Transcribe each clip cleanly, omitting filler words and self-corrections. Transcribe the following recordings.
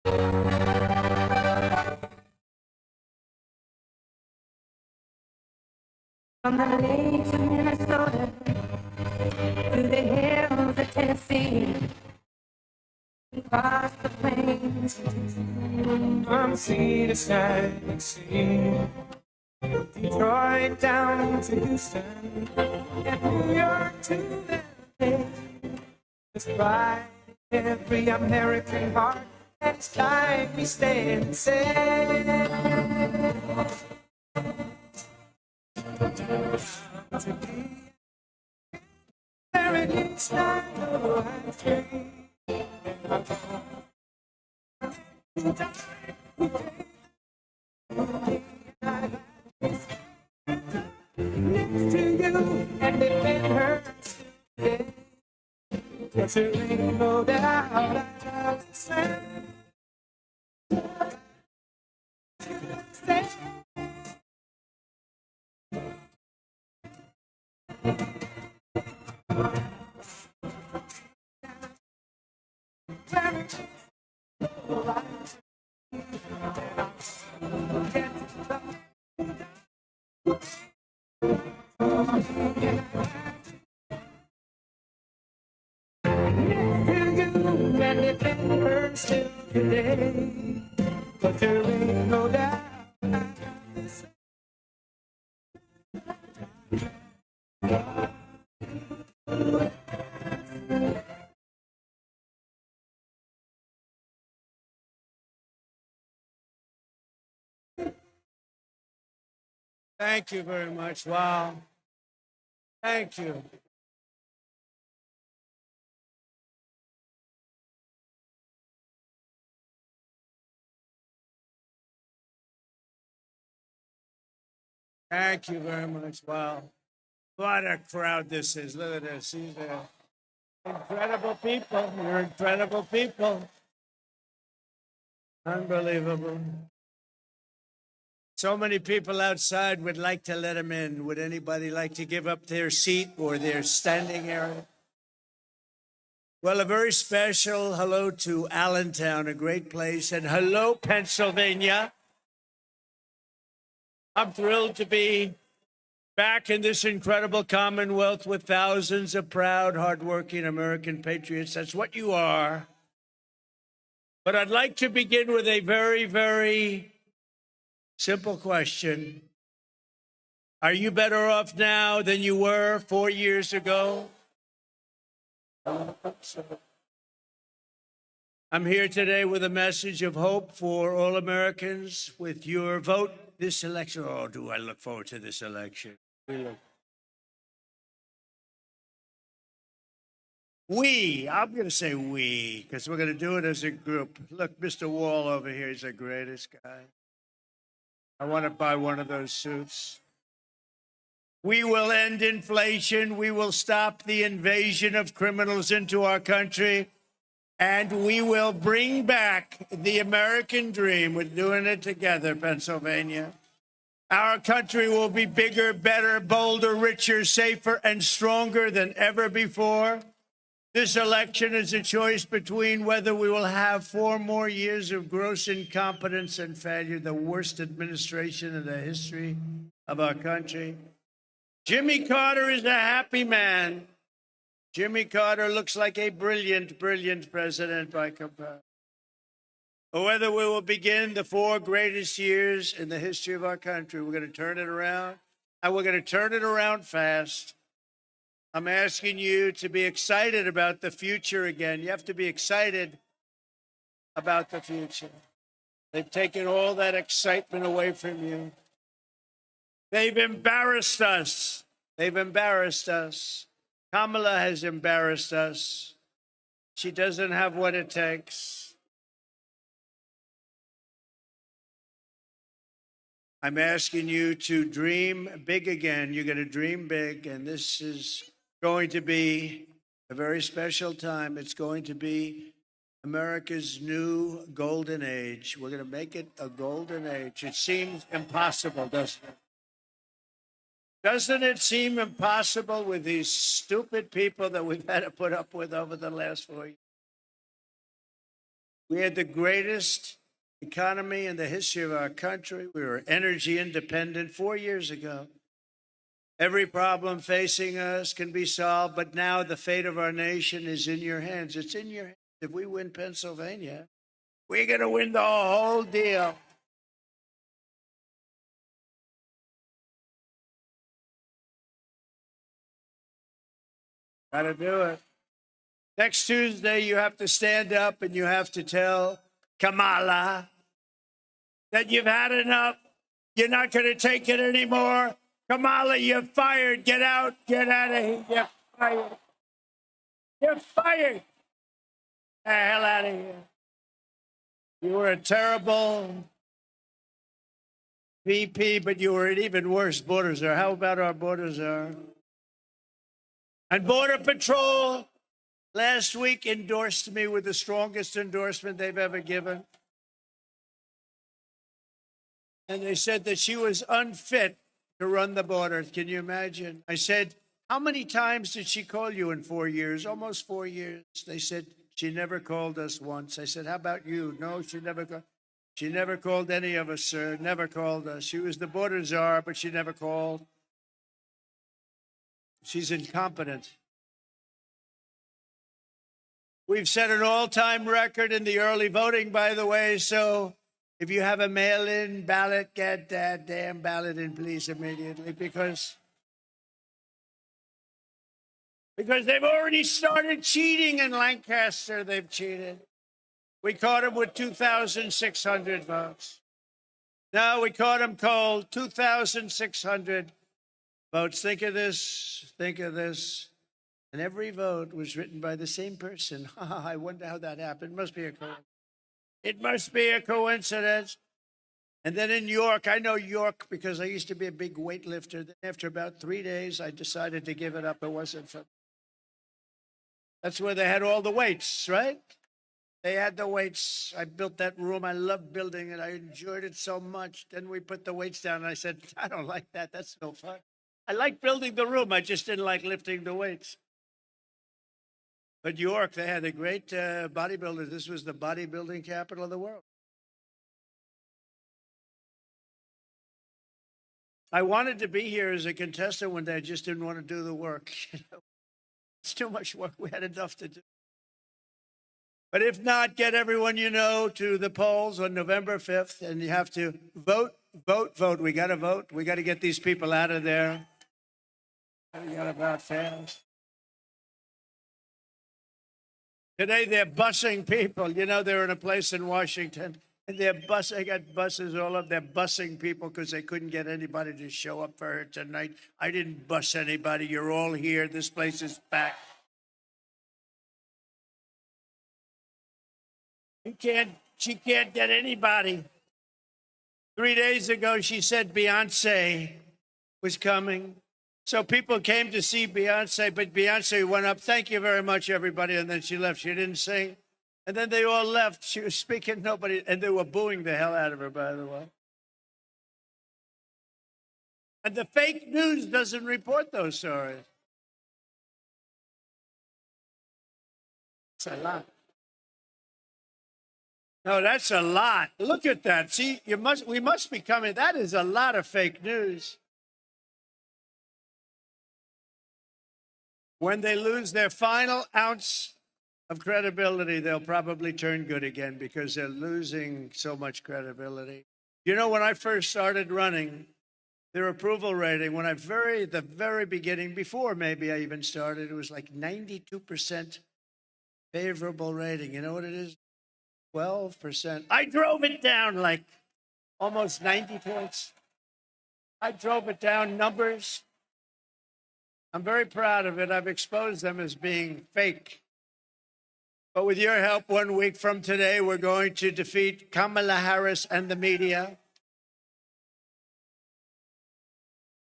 From the lakes of Minnesota to the hills of Tennessee, across the plains from sea to shining sea, Detroit down to Houston, and New York to LA. Despite every American heart, and it's like we stand and say, to be very least I know I'm free. Next to you, and if it hurts today, 'cause there ain't no doubt I'll say. And if it hurts still today, but there ain't no doubt. Thank you very much. Wow. Thank you. Thank you very much. Wow. What a crowd this is. Look at this. These are incredible people. You're incredible people. Unbelievable. So many people outside would like to let them in. Would anybody like to give up their seat or their standing area? Well, a very special hello to Allentown, a great place, and hello, Pennsylvania. I'm thrilled to be back in this incredible Commonwealth with thousands of proud, hardworking American patriots. That's what you are. But I'd like to begin with a very, very simple question. Are you better off now than you were 4 years ago? I'm here today with a message of hope for all Americans. With your vote this election, oh, do I look forward to this election. I'm going to say we, because we're going to do it as a group. Look, Mr. Wall over here, he's the greatest guy. I want to buy one of those suits. We will end inflation. We will stop the invasion of criminals into our country. And we will bring back the American dream. We're doing it together, Pennsylvania. Our country will be bigger, better, bolder, richer, safer, and stronger than ever before. This election is a choice between whether we will have 4 more years of gross incompetence and failure, the worst administration in the history of our country. Jimmy Carter is a happy man. Jimmy Carter looks like a brilliant, brilliant president by comparison. Or whether we will begin the 4 greatest years in the history of our country. We're going to turn it around, and we're going to turn it around fast. I'm asking you to be excited about the future again. You have to be excited about the future. They've taken all that excitement away from you. They've embarrassed us. They've embarrassed us. Kamala has embarrassed us. She doesn't have what it takes. I'm asking you to dream big again. You're going to dream big, and this is going to be a very special time. It's going to be America's new golden age. We're going to make it a golden age. It seems impossible, doesn't it? Doesn't it seem impossible with these stupid people that we've had to put up with over the last 4 years? We had the greatest economy in the history of our country. We were energy independent 4 years ago. Every problem facing us can be solved, but now the fate of our nation is in your hands. It's in your hands. If we win Pennsylvania, we're going to win the whole deal. Got to do it. Next Tuesday, you have to stand up and you have to tell Kamala that you've had enough. You're not going to take it anymore. Kamala, you're fired. Get out. Get out of here. You're fired. You're fired. The hell out of here. You were a terrible VP, but you were an even worse border czar. How about our border czar? And Border Patrol last week endorsed me with the strongest endorsement they've ever given. And they said that she was unfit to run the border. Can you imagine? I said, how many times did she call you in 4 years? Almost 4 years. They said, she never called us once. I said, how about you? No, she never called. She never called any of us, sir. Never called us. She was the border czar, but she never called. She's incompetent. We've set an all-time record in the early voting, by the way, so if you have a mail-in ballot, get that damn ballot in, please, immediately, because they've already started cheating in Lancaster. They've cheated. We caught them with 2,600 votes. No, we caught them cold, 2,600 votes. Think of this. Think of this. And every vote was written by the same person. I wonder how that happened. It must be a coincidence. It must be a coincidence. And then in York, I know York because I used to be a big weightlifter. Then after about 3 days, I decided to give it up. It wasn't for me. That's where they had all the weights, right? They had the weights. I built that room. I loved building it. I enjoyed it so much. Then we put the weights down, and I said, I don't like that. That's no fun. I like building the room. I just didn't like lifting the weights. But York, they had a great bodybuilder. This was the bodybuilding capital of the world. I wanted to be here as a contestant one day. I just didn't want to do the work. It's too much work. We had enough to do. But if not, get everyone you know to the polls on November 5th, and you have to vote, vote, vote. We got to vote. We got to get these people out of there. We got to vote fast. Today, they're busing people. You know, they're in a place in Washington, and they got buses all up. They're busing people because they couldn't get anybody to show up for her tonight. I didn't bus anybody. You're all here. This place is packed. She can't get anybody. 3 days ago, she said Beyonce was coming. So people came to see Beyonce, but Beyonce went up, thank you very much, everybody, and then she left. She didn't sing. And then they all left. She was speaking, nobody, and they were booing the hell out of her, by the way. And the fake news doesn't report those stories. It's a lot. No, that's a lot. Look at that. See, we must be coming. That is a lot of fake news. When they lose their final ounce of credibility, they'll probably turn good again because they're losing so much credibility. You know, when I first started running, their approval rating, the very beginning, before maybe I even started, it was like 92% favorable rating. You know what it is? 12%. I drove it down like almost 90 points. I drove it down numbers. I'm very proud of it. I've exposed them as being fake. But with your help, 1 week from today, we're going to defeat Kamala Harris and the media.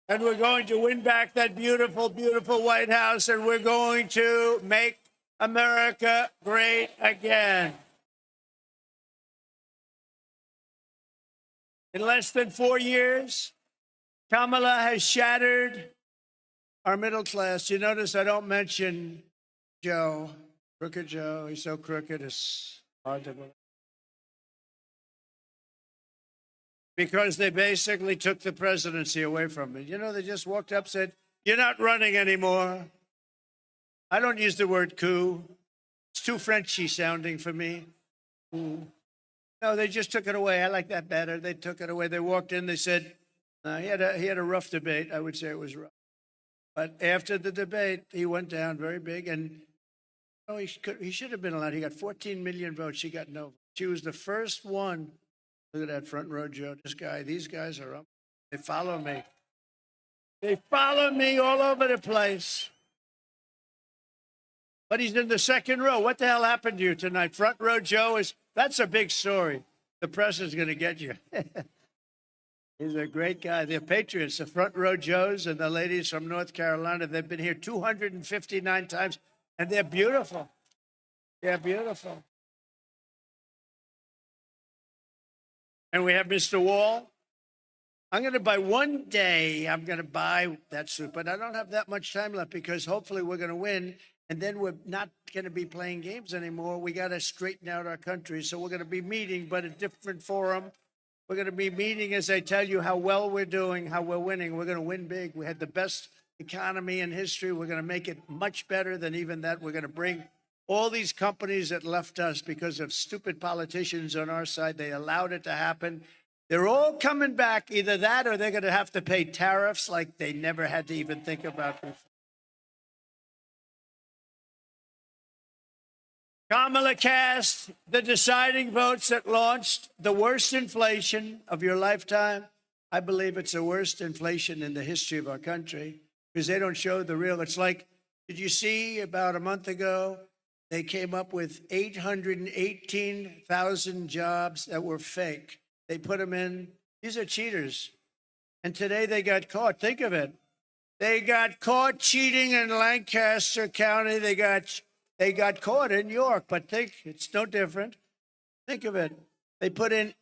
And we're going to win back that beautiful, beautiful White House. And we're going to make America great again. In less than 4 years, Kamala has shattered our middle class. You notice I don't mention Joe, Crooked Joe. He's so crooked, it's hard to believe. because they basically took the presidency away from me. You know, they just walked up, said, "You're not running anymore." I don't use the word coup. It's too Frenchy sounding for me. No, they just took it away. I like that better. They took it away. They walked in. They said he had a rough debate. I would say it was rough. But after the debate, he went down very big, and he should have been allowed. He got 14 million votes. She got no. She was the first one. Look at that front row, Joe. These guys are up. They follow me. They follow me all over the place. But he's in the second row. What the hell happened to you tonight? Front row Joe that's a big story. The press is going to get you. He's a great guy. They're patriots, the front row Joes and the ladies from North Carolina. They've been here 259 times, and they're beautiful. They're beautiful. And we have Mr. Wall. I'm going to buy that suit, but I don't have that much time left because hopefully we're going to win. And then we're not going to be playing games anymore. We got to straighten out our country. So we're going to be meeting, but a different forum. We're going to be meeting as I tell you how well we're doing, how we're winning. We're going to win big. We had the best economy in history. We're going to make it much better than even that. We're going to bring all these companies that left us because of stupid politicians on our side. They allowed it to happen. They're all coming back. Either that or they're going to have to pay tariffs like they never had to even think about before. Kamala cast the deciding votes that launched the worst inflation of your lifetime. I believe it's the worst inflation in the history of our country because they don't show the real. It's like, did you see about a month ago, they came up with 818,000 jobs that were fake. They put them in. These are cheaters. And today they got caught. Think of it. They got caught cheating in Lancaster County. They got caught in York, but it's no different. Think of it. They put in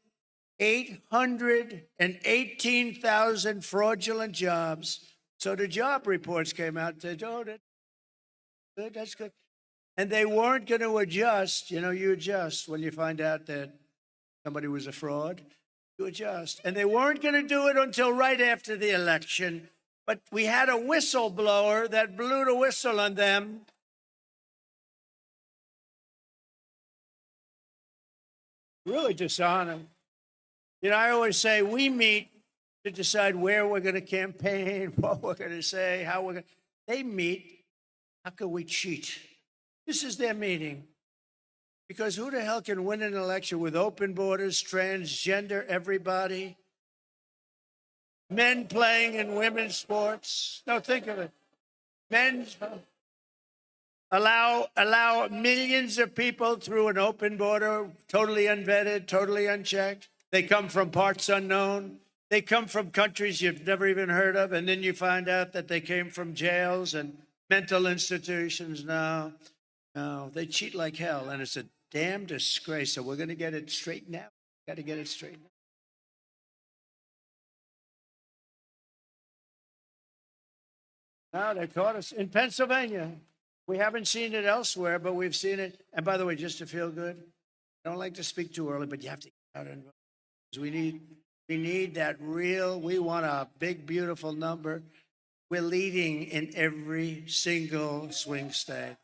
818,000 fraudulent jobs. So the job reports came out and said, oh, that's good. And they weren't going to adjust. You know, you adjust when you find out that somebody was a fraud. You adjust. And they weren't going to do it until right after the election. But we had a whistleblower that blew the whistle on them. Really dishonored. You know, I always say we meet to decide where we're going to campaign, what we're going to say, how we're going to. They meet. How can we cheat? This is their meeting. Because who the hell can win an election with open borders, transgender everybody, men playing in women's sports? No, think of it. Men's. Allow millions of people through an open border, totally unvetted, totally unchecked. They come from parts unknown. They come from countries you've never even heard of, and then you find out that they came from jails and mental institutions. No, they cheat like hell, and it's a damn disgrace. So we're going to get it straightened out. Got to get it straightened out. Now they caught us in Pennsylvania. We haven't seen it elsewhere, but we've seen it. And by the way, just to feel good, I don't like to speak too early, but you have to get out and vote. We need that real. We want a big, beautiful number. We're leading in every single swing state.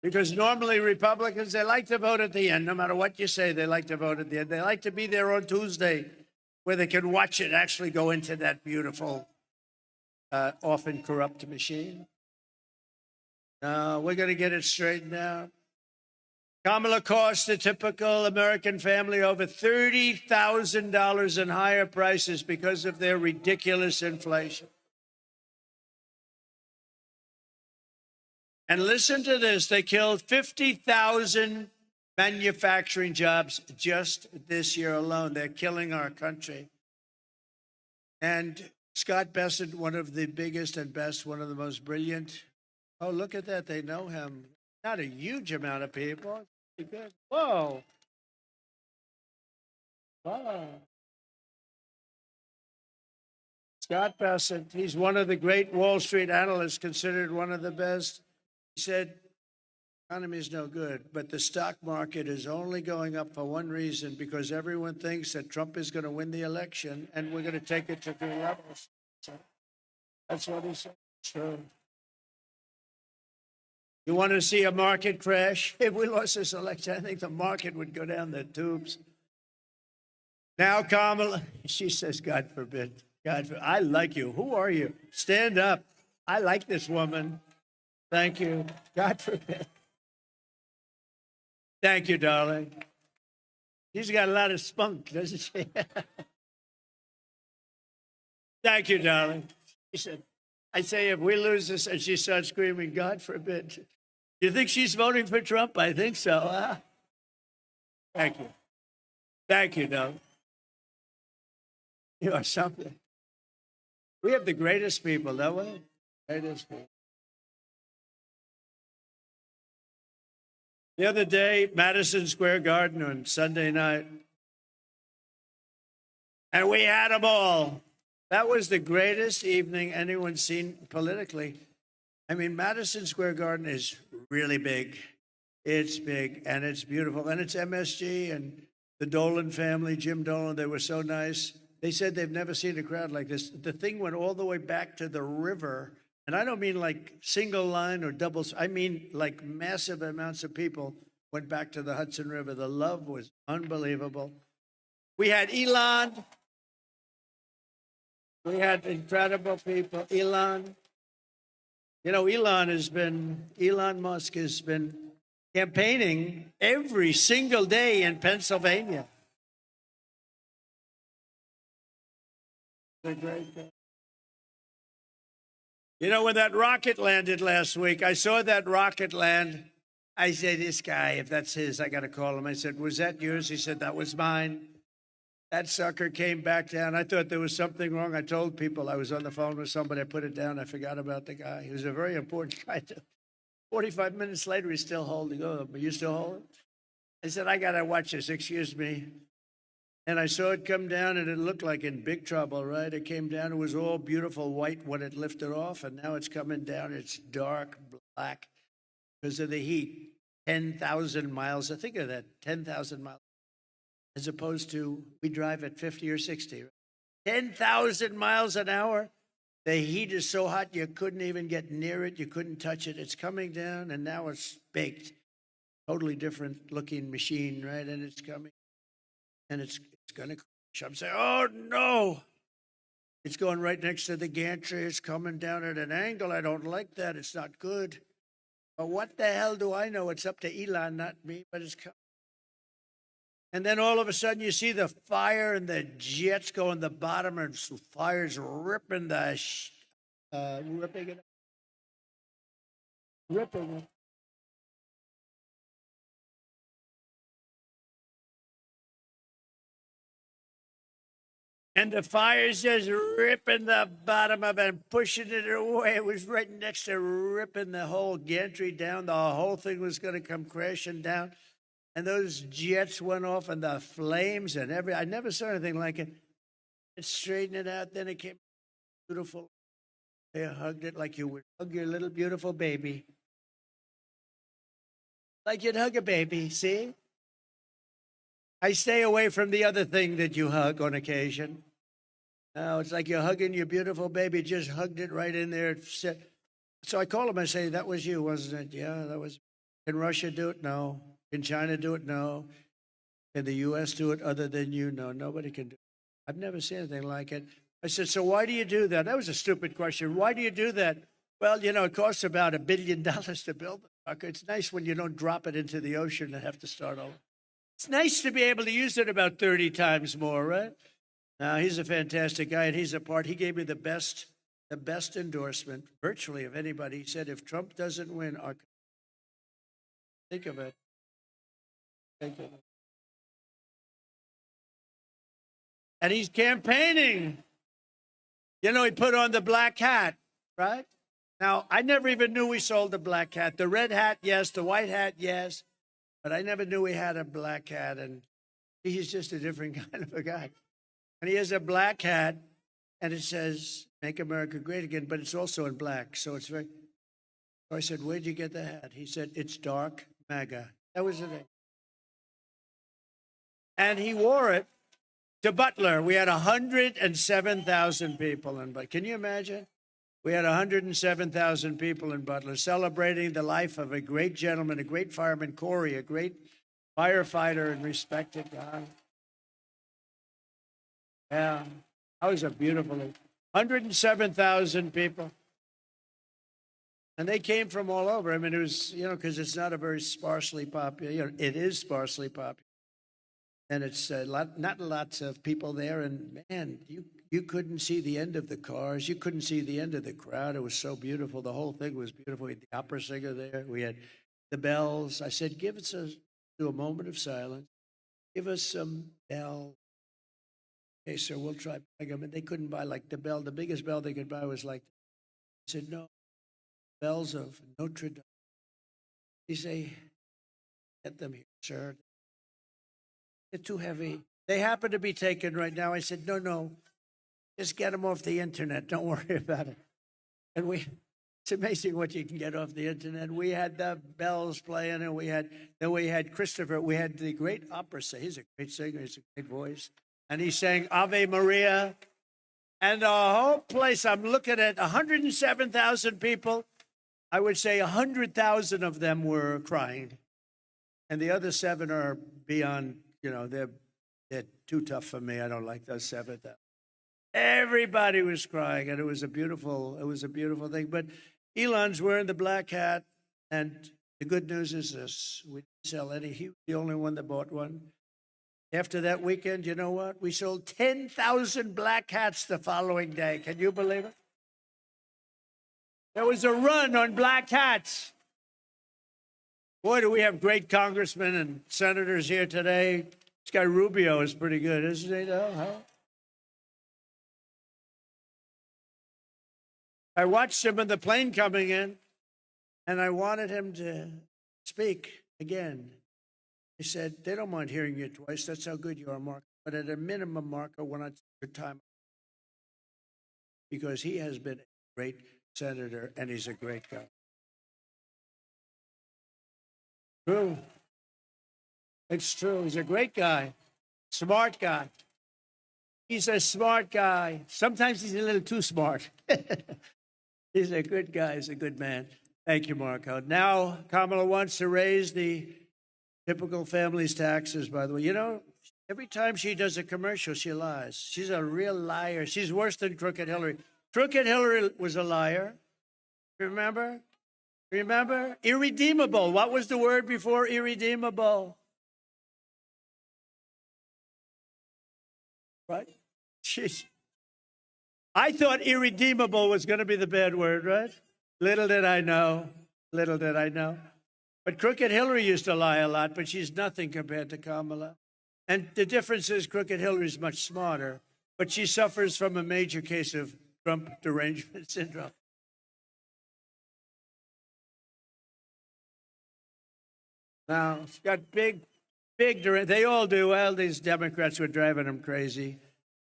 Because normally Republicans, they like to vote at the end. No matter what you say, they like to vote at the end. They like to be there on Tuesday where they can watch it actually go into that beautiful, often corrupt machine. No, we're going to get it straightened out. Kamala cost the typical American family over $30,000 in higher prices because of their ridiculous inflation. And listen to this, they killed 50,000 manufacturing jobs just this year alone. They're killing our country. And Scott Bessent, one of the biggest and best, one of the most brilliant. Oh, look at that, they know him. Not a huge amount of people. Good. Whoa. Wow. Scott Bessent, he's one of the great Wall Street analysts, considered one of the best. He said, economy is no good, but the stock market is only going up for one reason, because everyone thinks that Trump is going to win the election and we're going to take it to new levels. So that's what he said. So you want to see a market crash? If we lost this election, I think the market would go down the tubes. Now, Kamala, she says, God forbid. God forbid. I like you. Who are you? Stand up. I like this woman. Thank you. God forbid. Thank you, darling. She's got a lot of spunk, doesn't she? Thank you, darling. She said, I say, if we lose this, and she starts screaming, God forbid. You think she's voting for Trump? I think so. Huh? Thank you. Thank you, darling. You are something. We have the greatest people, don't we? Greatest people. The other day, Madison Square Garden on Sunday night, and we had them all. That was the greatest evening anyone's seen politically. I mean, Madison Square Garden is really big. It's big, and it's beautiful, and it's MSG and the Dolan family, Jim Dolan, they were so nice. They said they've never seen a crowd like this. The thing went all the way back to the river. And I don't mean like single line or doubles. I mean like massive amounts of people went back to the Hudson River. The love was unbelievable. We had Elon. We had incredible people. Elon. You know, Elon Musk has been campaigning every single day in Pennsylvania. It's a great thing. You know, when that rocket landed last week, I saw that rocket land. I said, this guy, if that's his, I got to call him. I said, was that yours? He said, that was mine. That sucker came back down. I thought there was something wrong. I told people I was on the phone with somebody. I put it down. I forgot about the guy. He was a very important guy. 45 minutes later, he's still holding on. Are you still holding? I said, I got to watch this. Excuse me. And I saw it come down, and it looked like in big trouble, right? It came down. It was all beautiful white when it lifted off, and now it's coming down. It's dark black because of the heat. 10,000 miles. Think of that, 10,000 miles, as opposed to we drive at 50 or 60. 10,000 miles an hour. The heat is so hot you couldn't even get near it. You couldn't touch it. It's coming down, and now it's baked. Totally different looking machine, right? And it's coming. And it's going to crash. I'm saying, oh, no. It's going right next to the gantry. It's coming down at an angle. I don't like that. It's not good. But what the hell do I know? It's up to Elon, not me, but it's coming. And then all of a sudden you see the fire and the jets go in the bottom, and fire's ripping ripping it. Ripping it. And the fire's just ripping the bottom of it and pushing it away. It was right next to ripping the whole gantry down. The whole thing was going to come crashing down. And those jets went off, and the flames and I never saw anything like it. It straightened it out. Then it came beautiful. They hugged it like you would hug your little beautiful baby. Like you'd hug a baby, see? I stay away from the other thing that you hug on occasion. No, it's like you're hugging your beautiful baby. Just hugged it right in there. So I call him. I say, that was you, wasn't it? Yeah, that was. Can Russia do it? No. Can China do it? No. Can the U.S. do it other than you? No, nobody can do it. I've never seen anything like it. I said, so why do you do that? That was a stupid question. Why do you do that? Well, you know, it costs about $1 billion to build the rocket. It's nice when you don't drop it into the ocean and have to start over. It's nice to be able to use it about 30 times more, right? Now, he's a fantastic guy, and he gave me the best endorsement virtually of anybody. He said, if Trump doesn't win, think of it. Think of it. And he's campaigning. You know, he put on the black hat, right? Now, I never even knew we sold the black hat. The red hat, yes. The white hat, yes. But I never knew he had a black hat, and he's just a different kind of a guy. And he has a black hat, and it says, Make America Great Again, but it's also in black. So it's very, So I said, where'd you get the hat? He said, it's dark MAGA. That was the name. And he wore it to Butler. We had 107,000 people in Butler. Can you imagine? We had 107,000 people in Butler celebrating the life of a great gentleman, a great fireman, Corey, a great firefighter and respected guy. Yeah, that was a beautiful 107,000 people. And they came from all over. I mean, it was, because it's not a very sparsely popular, it is sparsely popular. And it's not lots of people there. And man, you couldn't see the end of the cars. You couldn't see the end of the crowd. It was so beautiful. The whole thing was beautiful. We had the opera singer there. We had the bells. I said, do a moment of silence. Give us some bells. Okay, sir, we'll try buying them. And they couldn't buy like the bell. The biggest bell they could buy was like, I said, no, bells of Notre Dame. He say, get them here, sir. They're too heavy. They happen to be taken right now. I said, no, just get them off the internet. Don't worry about it. And it's amazing what you can get off the internet. We had the bells playing, and we had Christopher. We had the great opera singer. He's a great singer. He's a great voice. And he sang Ave Maria. And the whole place, I'm looking at 107,000 people. I would say 100,000 of them were crying. And the other 7 are beyond, they're too tough for me. I don't like those 7. Everybody was crying, and it was a beautiful thing. But Elon's wearing the black hat, and the good news is this: we didn't sell any. He was the only one that bought one. After that weekend, you know what? We sold 10,000 black hats the following day. Can you believe it? There was a run on black hats. Boy, do we have great congressmen and senators here today. This guy Rubio is pretty good, isn't he, though? Huh? I watched him in the plane coming in, and I wanted him to speak again. He said, they don't mind hearing you twice. That's how good you are, Mark. But at a minimum, Mark, I want to take your time. Because he has been a great senator, and he's a great guy. True. It's true. He's a great guy. Smart guy. He's a smart guy. Sometimes he's a little too smart. He's a good guy. He's a good man. Thank you, Marco. Now, Kamala wants to raise the typical family's taxes, by the way. Every time she does a commercial, she lies. She's a real liar. She's worse than Crooked Hillary. Crooked Hillary was a liar. Remember? Irredeemable. What was the word before irredeemable? Right? I thought irredeemable was going to be the bad word, right? Little did I know. But Crooked Hillary used to lie a lot, but she's nothing compared to Kamala. And the difference is Crooked Hillary's much smarter, but she suffers from a major case of Trump derangement syndrome. Now, she's got big, they all do. Well, these Democrats were driving them crazy.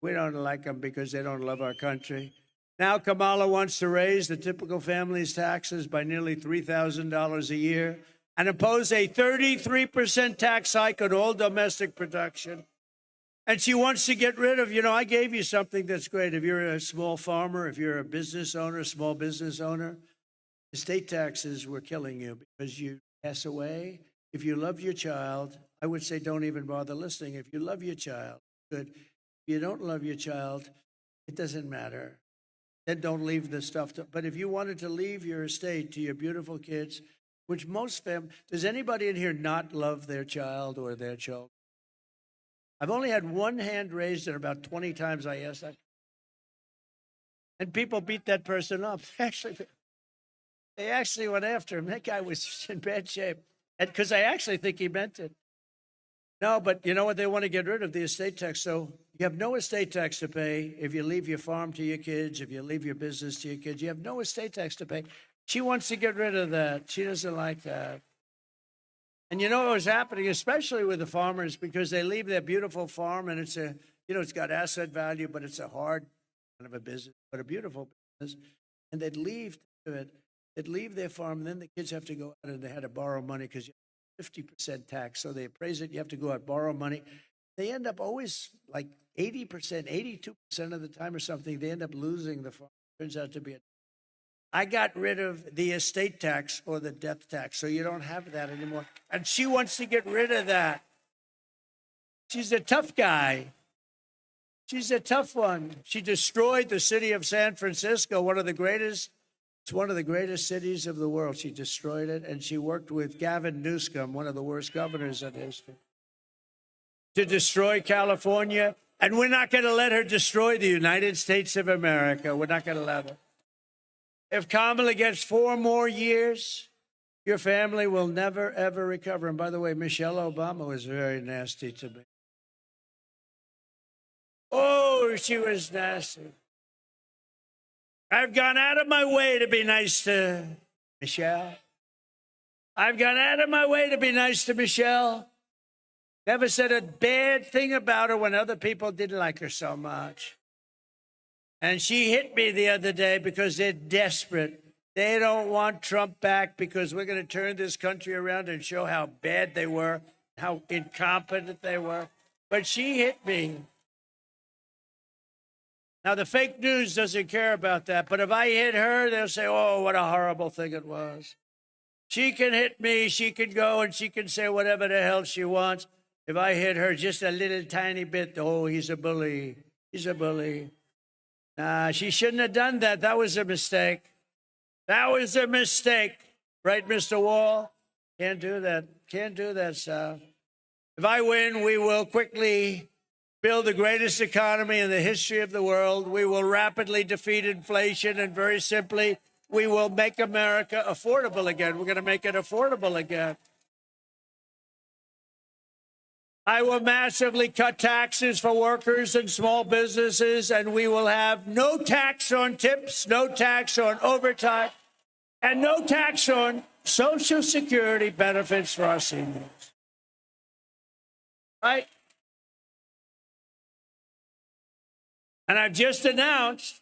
We don't like them because they don't love our country. Now Kamala wants to raise the typical family's taxes by nearly $3,000 a year and impose a 33% tax hike on all domestic production. And she wants to get rid of, I gave you something that's great. If you're a small farmer, if you're a business owner, small business owner, estate taxes were killing you because you pass away. If you love your child, I would say don't even bother listening. If you love your child, good. If you don't love your child, it doesn't matter. Then don't leave the stuff. But if you wanted to leave your estate to your beautiful kids, which most does anybody in here not love their child or their children? I've only had one hand raised, and about 20 times I asked that. And people beat that person up. They actually went after him. That guy was in bad shape. And because I actually think he meant it. No, but you know what? They want to get rid of the estate tax. So you have no estate tax to pay if you leave your farm to your kids, if you leave your business to your kids. You have no estate tax to pay. She wants to get rid of that. She doesn't like that. And you know what was happening, especially with the farmers, because they leave their beautiful farm and it's it's got asset value, but it's a hard kind of a business, but a beautiful business. And they'd leave it. They'd leave their farm, and then the kids have to go out and they had to borrow money because you have 50% tax. So they appraise it. You have to go out, borrow money. They end up always like 80%, 82% of the time or something, they end up losing the farm. Turns out to be I got rid of the estate tax or the death tax, so you don't have that anymore. And she wants to get rid of that. She's a tough guy. She's a tough one. She destroyed the city of San Francisco, it's one of the greatest cities of the world. She destroyed it, and she worked with Gavin Newsom, one of the worst governors in history, to destroy California. And we're not going to let her destroy the United States of America. We're not going to let her. If Kamala gets 4 more years, your family will never, ever recover. And by the way, Michelle Obama was very nasty to me. Oh, she was nasty. I've gone out of my way to be nice to Michelle. I've gone out of my way to be nice to Michelle. Never said a bad thing about her when other people didn't like her so much. And she hit me the other day because they're desperate. They don't want Trump back because we're going to turn this country around and show how bad they were, how incompetent they were. But she hit me. Now, the fake news doesn't care about that. But if I hit her, they'll say, oh, what a horrible thing it was. She can hit me. She can go and she can say whatever the hell she wants. If I hit her just a little tiny bit, oh, he's a bully. He's a bully. Nah, she shouldn't have done that. That was a mistake. That was a mistake. Right, Mr. Wall? Can't do that. Can't do that, sir. If I win, we will quickly build the greatest economy in the history of the world. We will rapidly defeat inflation, and very simply, we will make America affordable again. We're going to make it affordable again. I will massively cut taxes for workers and small businesses, and we will have no tax on tips, no tax on overtime, and no tax on Social Security benefits for our seniors. Right? And I've just announced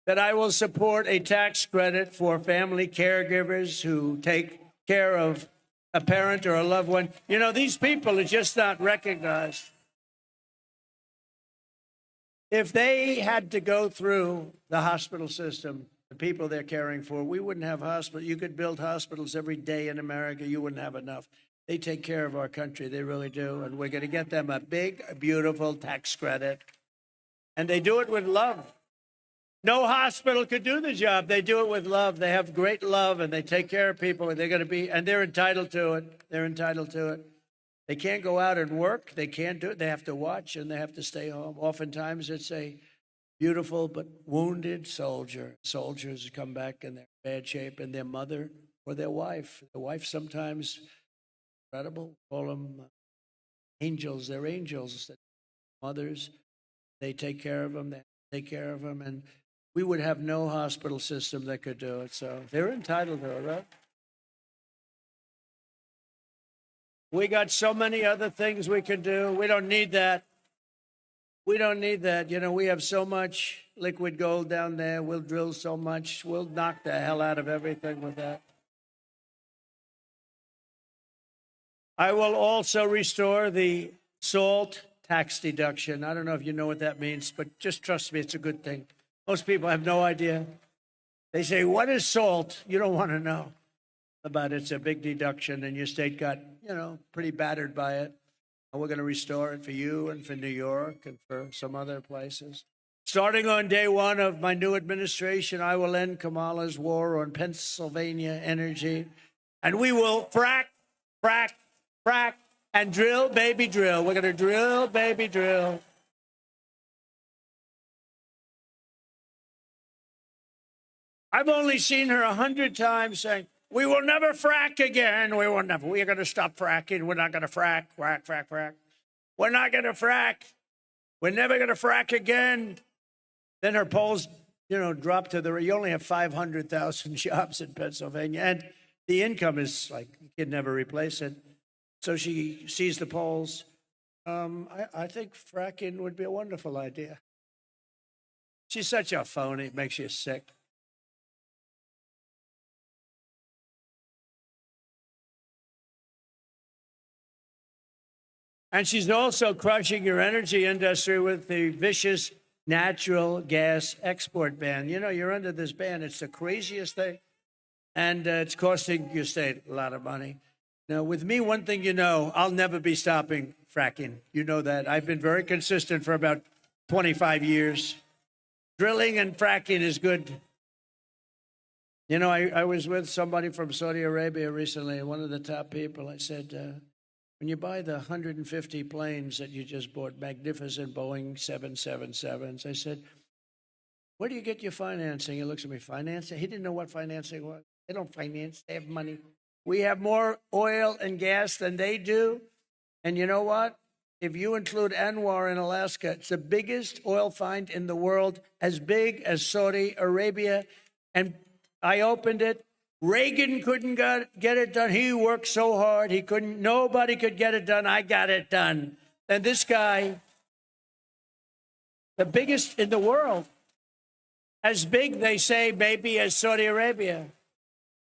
that I will support a tax credit for family caregivers who take care of a parent or a loved one. You know, these people are just not recognized. If they had to go through the hospital system, the people they're caring for, we wouldn't have hospitals. You could build hospitals every day in America. You wouldn't have enough. They take care of our country. They really do. And we're going to get them a big, beautiful tax credit. And they do it with love. No hospital could do the job. They do it with love. They have great love, and they take care of people, and they're entitled to it. They're entitled to it. They can't go out and work. They can't do it. They have to watch, and they have to stay home. Oftentimes, it's a beautiful but wounded soldier. Soldiers come back in their bad shape, and their mother or their wife. The wife sometimes incredible. Call them angels. They're angels. Mothers. They take care of them. They take care of them, and we would have no hospital system that could do it. So they're entitled to it, right? We got so many other things we can do. We don't need that. We don't need that. You know, we have so much liquid gold down there. We'll drill so much. We'll knock the hell out of everything with that. I will also restore the SALT tax deduction. I don't know if you know what that means, but just trust me, it's a good thing. Most people have no idea. They say, what is SALT? You don't want to know about it. It's a big deduction, and your state got, pretty battered by it. And we're going to restore it for you and for New York and for some other places. Starting on day one of my new administration, I will end Kamala's war on Pennsylvania energy, and we will frack, and drill, baby, drill. We're going to drill, baby, drill. I've only seen her 100 times saying, we will never frack again. We will never. We are going to stop fracking. We're not going to frack. We're not going to frack. We're never going to frack again. Then her polls, drop to you only have 500,000 jobs in Pennsylvania. And the income is like, you can never replace it. So she sees the polls. I think fracking would be a wonderful idea. She's such a phony. It makes you sick. And she's also crushing your energy industry with the vicious natural gas export ban. You know, you're under this ban. It's the craziest thing. And it's costing your state a lot of money. Now, with me, one thing you know, I'll never be stopping fracking. You know that. I've been very consistent for about 25 years. Drilling and fracking is good. You know, I was with somebody from Saudi Arabia recently, one of the top people. I said, when you buy the 150 planes that you just bought, magnificent Boeing 777s, I said, where do you get your financing? He looks at me, financing? He didn't know what financing was. They don't finance, they have money. We have more oil and gas than they do. And you know what? If you include Anwar in Alaska, it's the biggest oil find in the world, as big as Saudi Arabia. And I opened it. Reagan couldn't get it done. He worked so hard. He couldn't, nobody could get it done. I got it done. And this guy, the biggest in the world, as big, they say, maybe as Saudi Arabia.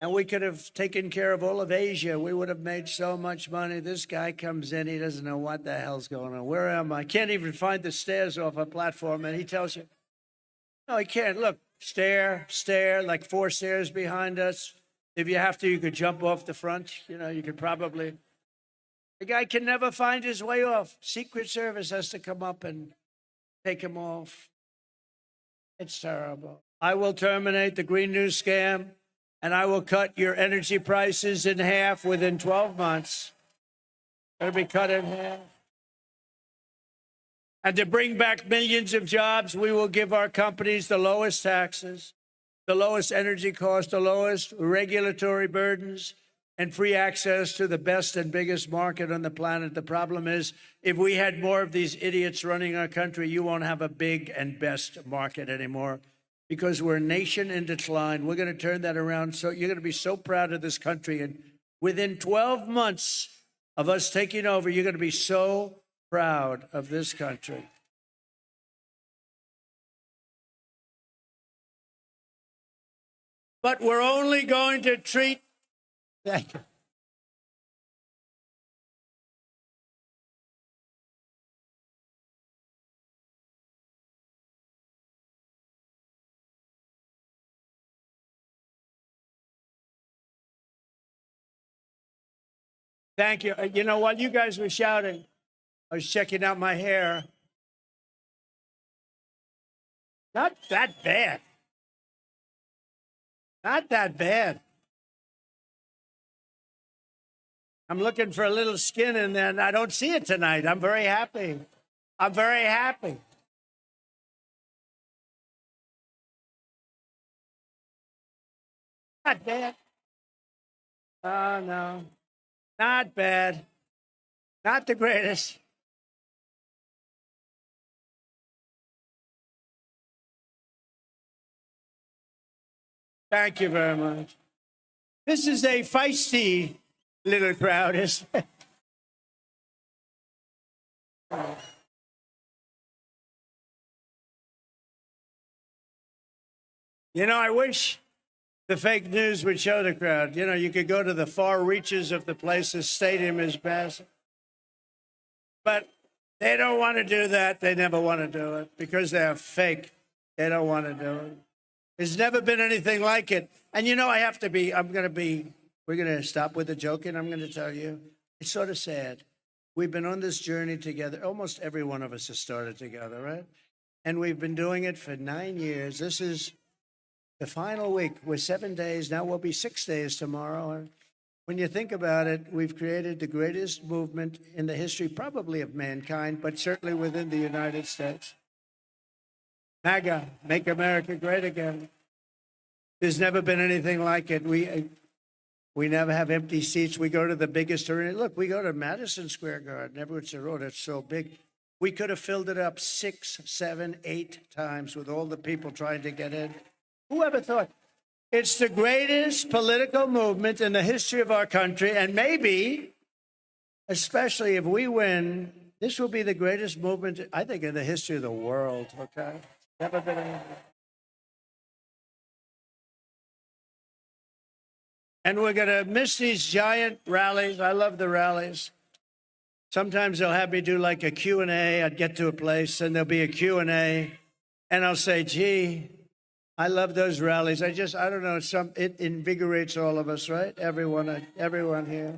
And we could have taken care of all of Asia. We would have made so much money. This guy comes in. He doesn't know what the hell's going on. Where am I? Can't even find the stairs off a platform. And he tells you, no, he can't. Look, stair, like 4 stairs behind us. If you have to, you could jump off the front. You know, you could probably. The guy can never find his way off. Secret Service has to come up and take him off. It's terrible. I will terminate the Green News scam, and I will cut your energy prices in half within 12 months. It'll be cut in half. And to bring back millions of jobs, we will give our companies the lowest taxes, the lowest energy costs, the lowest regulatory burdens, and free access to the best and biggest market on the planet. The problem is, if we had more of these idiots running our country, you won't have a big and best market anymore, because we're a nation in decline. We're going to turn that around. So you're going to be so proud of this country. And within 12 months of us taking over, you're going to be so proud of this country. But we're only going to treat. Thank you. Thank you. You know, while you guys were shouting, I was checking out my hair. Not that bad. Not that bad. I'm looking for a little skin in there, and I don't see it tonight. I'm very happy. I'm very happy. Not bad. Oh, no. Not bad. Not the greatest. Thank you very much. This is a feisty little crowd. You know, I wish the fake news would show the crowd. You know, you could go to the far reaches of the place. The stadium is massive. But they don't want to do that. They never want to do it because they're fake. They don't want to do it. There's never been anything like it. And you know, we're going to stop with the joking. I'm going to tell you, it's sort of sad. We've been on this journey together. Almost every one of us has started together, right? And we've been doing it for 9 years. This is the final week. We're 7 days. Now we'll be 6 days tomorrow. And when you think about it, we've created the greatest movement in the history, probably of mankind, but certainly within the United States. MAGA, Make America Great Again. There's never been anything like it. We never have empty seats. We go to the biggest arena. Look, we go to Madison Square Garden. Everyone said, oh, that's so big. We could have filled it up 6, 7, 8 times with all the people trying to get in. Who ever thought? It's the greatest political movement in the history of our country. And maybe, especially if we win, this will be the greatest movement, I think, in the history of the world, okay? Never been anything. And we're going to miss these giant rallies. I love the rallies. Sometimes they'll have me do like a Q&A. I'd get to a place and there'll be a Q&A, and I'll say, gee, I love those rallies. I don't know, it invigorates all of us, right? Everyone here.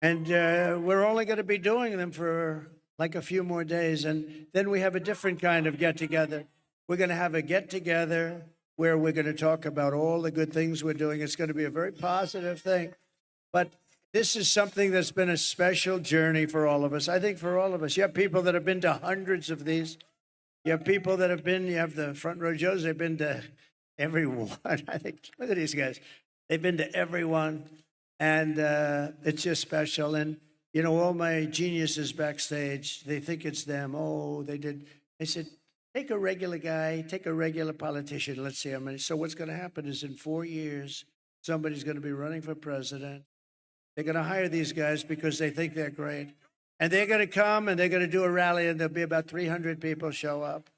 And we're only going to be doing them for like a few more days. And then we have a different kind of get-together. We're going to have a get-together where we're going to talk about all the good things we're doing. It's going to be a very positive thing. But this is something that's been a special journey for all of us. I think for all of us. You have people that have been to hundreds of these. You have people that have been, you have the front row Joes, they've been to everyone. I think, look at these guys. They've been to everyone. And it's just special. And, you know, all my geniuses backstage, they think it's them. Oh, they did. I said, take a regular guy, take a regular politician. Let's see how many. So what's going to happen is in 4 years, somebody's going to be running for president. They're going to hire these guys because they think they're great. And they're going to come and they're going to do a rally and there'll be about 300 people show up.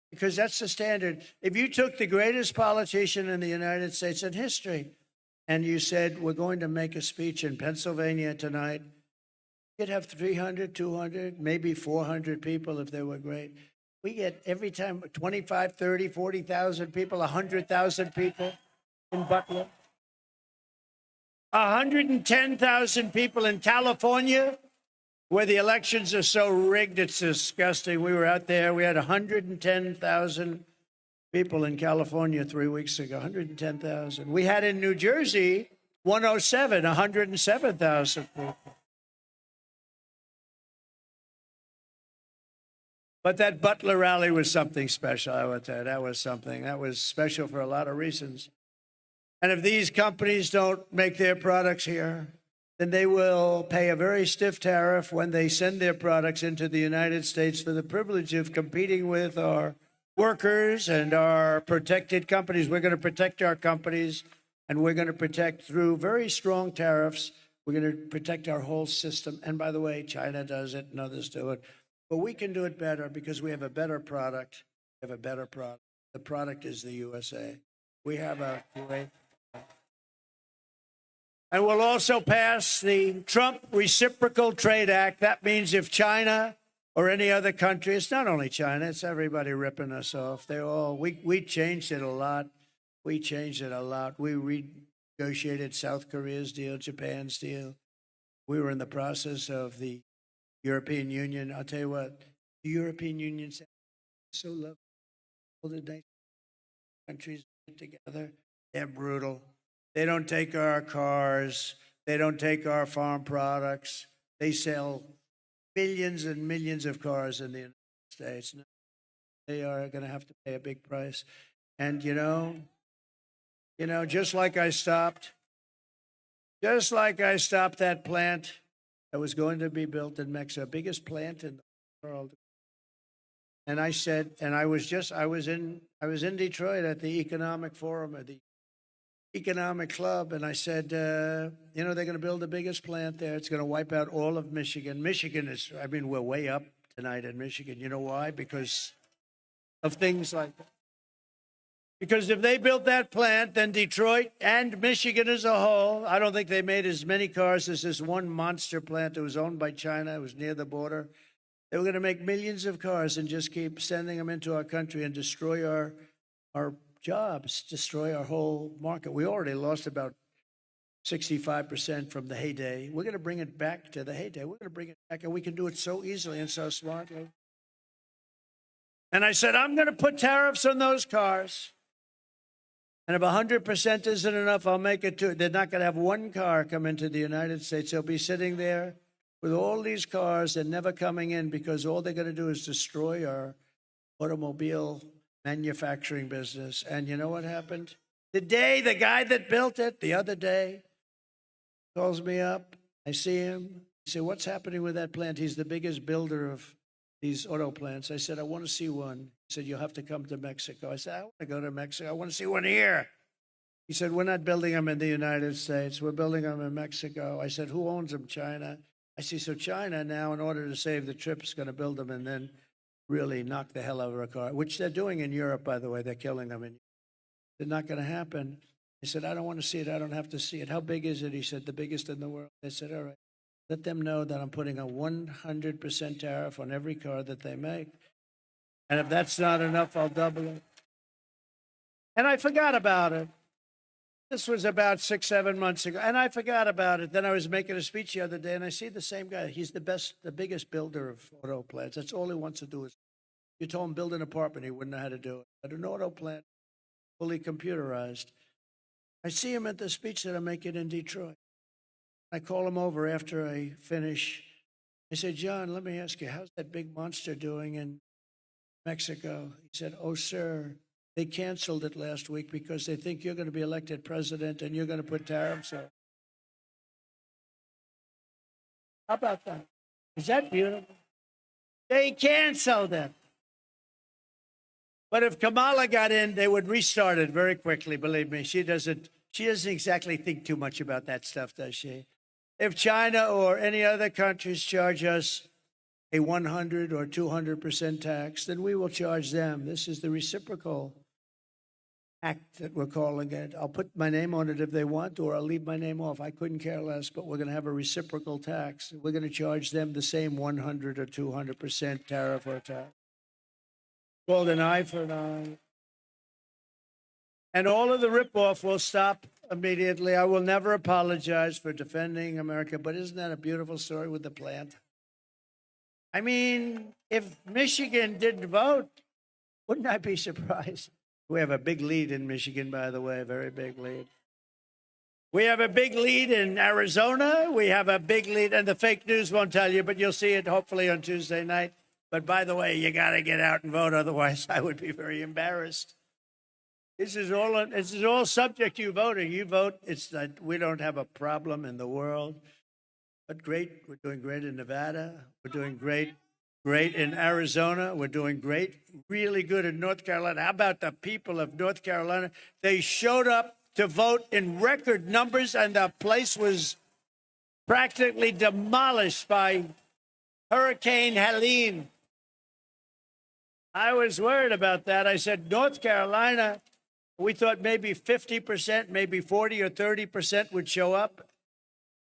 Because that's the standard. If you took the greatest politician in the United States in history and you said, we're going to make a speech in Pennsylvania tonight, you'd have 300, 200, maybe 400 people if they were great. We get every time 25, 30, 40,000 people, 100,000 people in Butler. 110,000 people in California, where the elections are so rigged, it's disgusting. We were out there, we had 110,000 people in California 3 weeks ago, 110,000. We had in New Jersey, 107,000 people. But that Butler rally was something special, I would tell you. That was something. That was special for a lot of reasons. And if these companies don't make their products here, then they will pay a very stiff tariff when they send their products into the United States for the privilege of competing with our workers and our protected companies. We're going to protect our companies, and we're going to protect through very strong tariffs. We're going to protect our whole system. And by the way, China does it and others do it. But we can do it better because we have a better product. We have a better product. The product is the USA. We have a great. And we'll also pass the Trump Reciprocal Trade Act. That means if China or any other country, it's not only China, it's everybody ripping us off. We changed it a lot. We changed it a lot. We renegotiated South Korea's deal, Japan's deal. We were in the process of the European Union. I'll tell you what, the European Union is so lovely. All the countries get together, they're brutal. They don't take our cars. They don't take our farm products. They sell millions and millions of cars in the United States. They are going to have to pay a big price. And, you know, just like I stopped that plant that was going to be built in Mexico, biggest plant in the world. And I said, and I was in Detroit at the Economic Forum, at the Economic Club, and I said, they're going to build the biggest plant there. It's going to wipe out all of Michigan. We're way up tonight in Michigan. You know why? Because of things like that. Because if they built that plant, then Detroit and Michigan as a whole, I don't think they made as many cars as this one monster plant that was owned by China. It was near the border. They were going to make millions of cars and just keep sending them into our country and destroy our jobs, destroy our whole market. We already lost about 65% from the heyday. We're going to bring it back to the heyday. We're going to bring it back, and we can do it so easily and so smartly. And I said, I'm going to put tariffs on those cars. And if 100% isn't enough, I'll make it to it. They're not going to have one car come into the United States. They'll be sitting there with all these cars and never coming in because all they're going to do is destroy our automobile manufacturing business. And you know what happened? The guy that built it, the other day, calls me up. I see him. He said, what's happening with that plant? He's the biggest builder of these auto plants. I said, I want to see one. He said, you'll have to come to Mexico. I said, I want to go to Mexico. I want to see one here. He said, we're not building them in the United States. We're building them in Mexico. I said, who owns them? China. I see, so China now, in order to save the trip, is going to build them and then really knock the hell out of a car, which they're doing in Europe, by the way. They're killing them. They're not going to happen. He said, I don't want to see it. I don't have to see it. How big is it? He said, the biggest in the world. I said, all right. Let them know that I'm putting a 100% tariff on every car that they make. And if that's not enough, I'll double it. And I forgot about it. This was about 6-7 months ago. And I forgot about it. Then I was making a speech the other day, and I see the same guy. He's the biggest builder of auto plants. That's all he wants to do is, you told him build an apartment, he wouldn't know how to do it. But an auto plant, fully computerized. I see him at the speech that I'm making in Detroit. I call him over after I finish. I said, John, let me ask you, how's that big monster doing in Mexico? He said, oh, sir, they canceled it last week because they think you're going to be elected president and you're going to put tariffs on. How about that? Is that beautiful? They canceled it. But if Kamala got in, they would restart it very quickly, believe me. She doesn't exactly think too much about that stuff, does she? If China or any other countries charge us a 100 or 200% tax, then we will charge them. This is the reciprocal act that we're calling it. I'll put my name on it if they want, or I'll leave my name off. I couldn't care less, but we're going to have a reciprocal tax. We're going to charge them the same 100 or 200% tariff or tax. Called an eye for an eye. And all of the ripoff will stop immediately. I will never apologize for defending America, but isn't that a beautiful story with the plant? I mean, if Michigan didn't vote, wouldn't I be surprised? We have a big lead in Michigan, by the way, a very big lead. We have a big lead in Arizona. We have a big lead, and the fake news won't tell you, but you'll see it hopefully on Tuesday night. But by the way, you got to get out and vote, otherwise I would be very embarrassed. This is all subject to you voting. You vote. It's that we don't have a problem in the world. But great, we're doing great in Nevada. We're doing great in Arizona. We're doing great, really good in North Carolina. How about the people of North Carolina? They showed up to vote in record numbers, and the place was practically demolished by Hurricane Helene. I was worried about that. I said, North Carolina, we thought maybe 50%, maybe 40 or 30% would show up.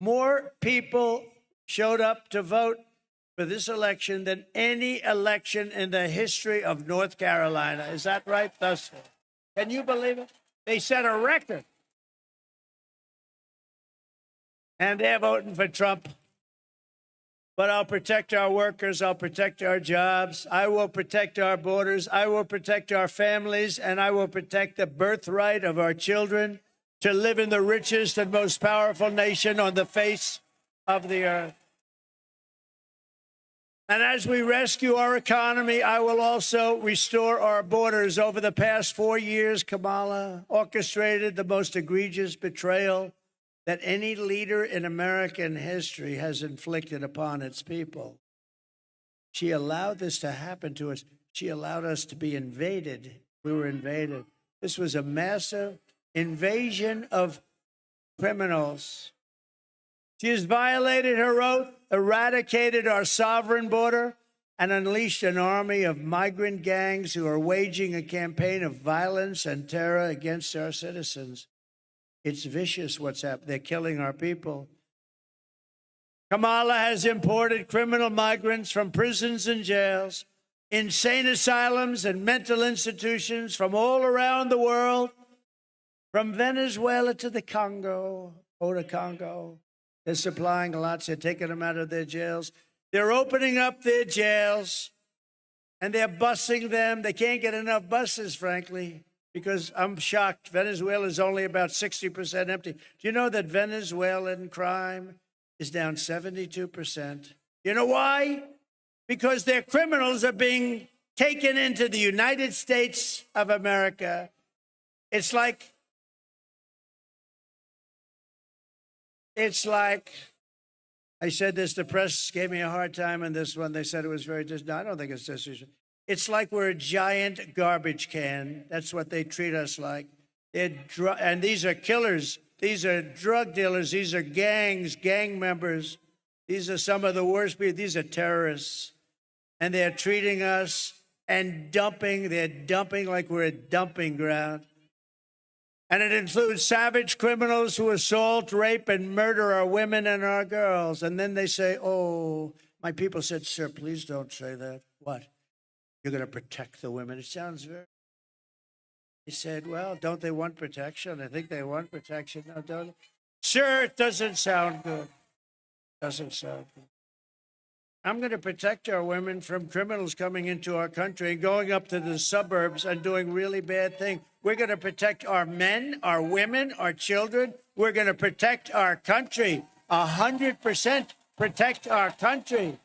More people showed up to vote for this election than any election in the history of North Carolina. Is that right? Thus far. Can you believe it? They set a record. And they're voting for Trump. But I'll protect our workers. I'll protect our jobs. I will protect our borders. I will protect our families. And I will protect the birthright of our children to live in the richest and most powerful nation on the face of the earth. And as we rescue our economy, I will also restore our borders. Over the past 4 years, Kamala orchestrated the most egregious betrayal that any leader in American history has inflicted upon its people. She allowed this to happen to us. She allowed us to be invaded. We were invaded. This was a massive invasion of criminals. She has violated her oath, eradicated our sovereign border, and unleashed an army of migrant gangs who are waging a campaign of violence and terror against our citizens. It's vicious what's happening. They're killing our people. Kamala has imported criminal migrants from prisons and jails, insane asylums and mental institutions from all around the world, from Venezuela to the Congo, Congo. They're supplying lots. They're taking them out of their jails. They're opening up their jails, and they're busing them. They can't get enough buses, frankly, because I'm shocked. Venezuela is only about 60% empty. Do you know that Venezuelan crime is down 72%? You know why? Because their criminals are being taken into the United States of America. It's like, I said this, the press gave me a hard time on this one. They said it was very no, I don't think it's disrespectful. It's like we're a giant garbage can. That's what they treat us like. And these are killers. These are drug dealers. These are gangs, gang members. These are some of the worst people. These are terrorists. And they're treating us and dumping. They're dumping like we're a dumping ground. And it includes savage criminals who assault, rape, and murder our women and our girls. And then they say, oh, my people said, sir, please don't say that. What? You're going to protect the women. It sounds very... He said, well, don't they want protection? I think they want protection. No, don't. Sure, it doesn't sound good. Doesn't sound good. I'm going to protect our women from criminals coming into our country and going up to the suburbs and doing really bad things. We're going to protect our men, our women, our children. We're going to protect our country. 100% protect our country.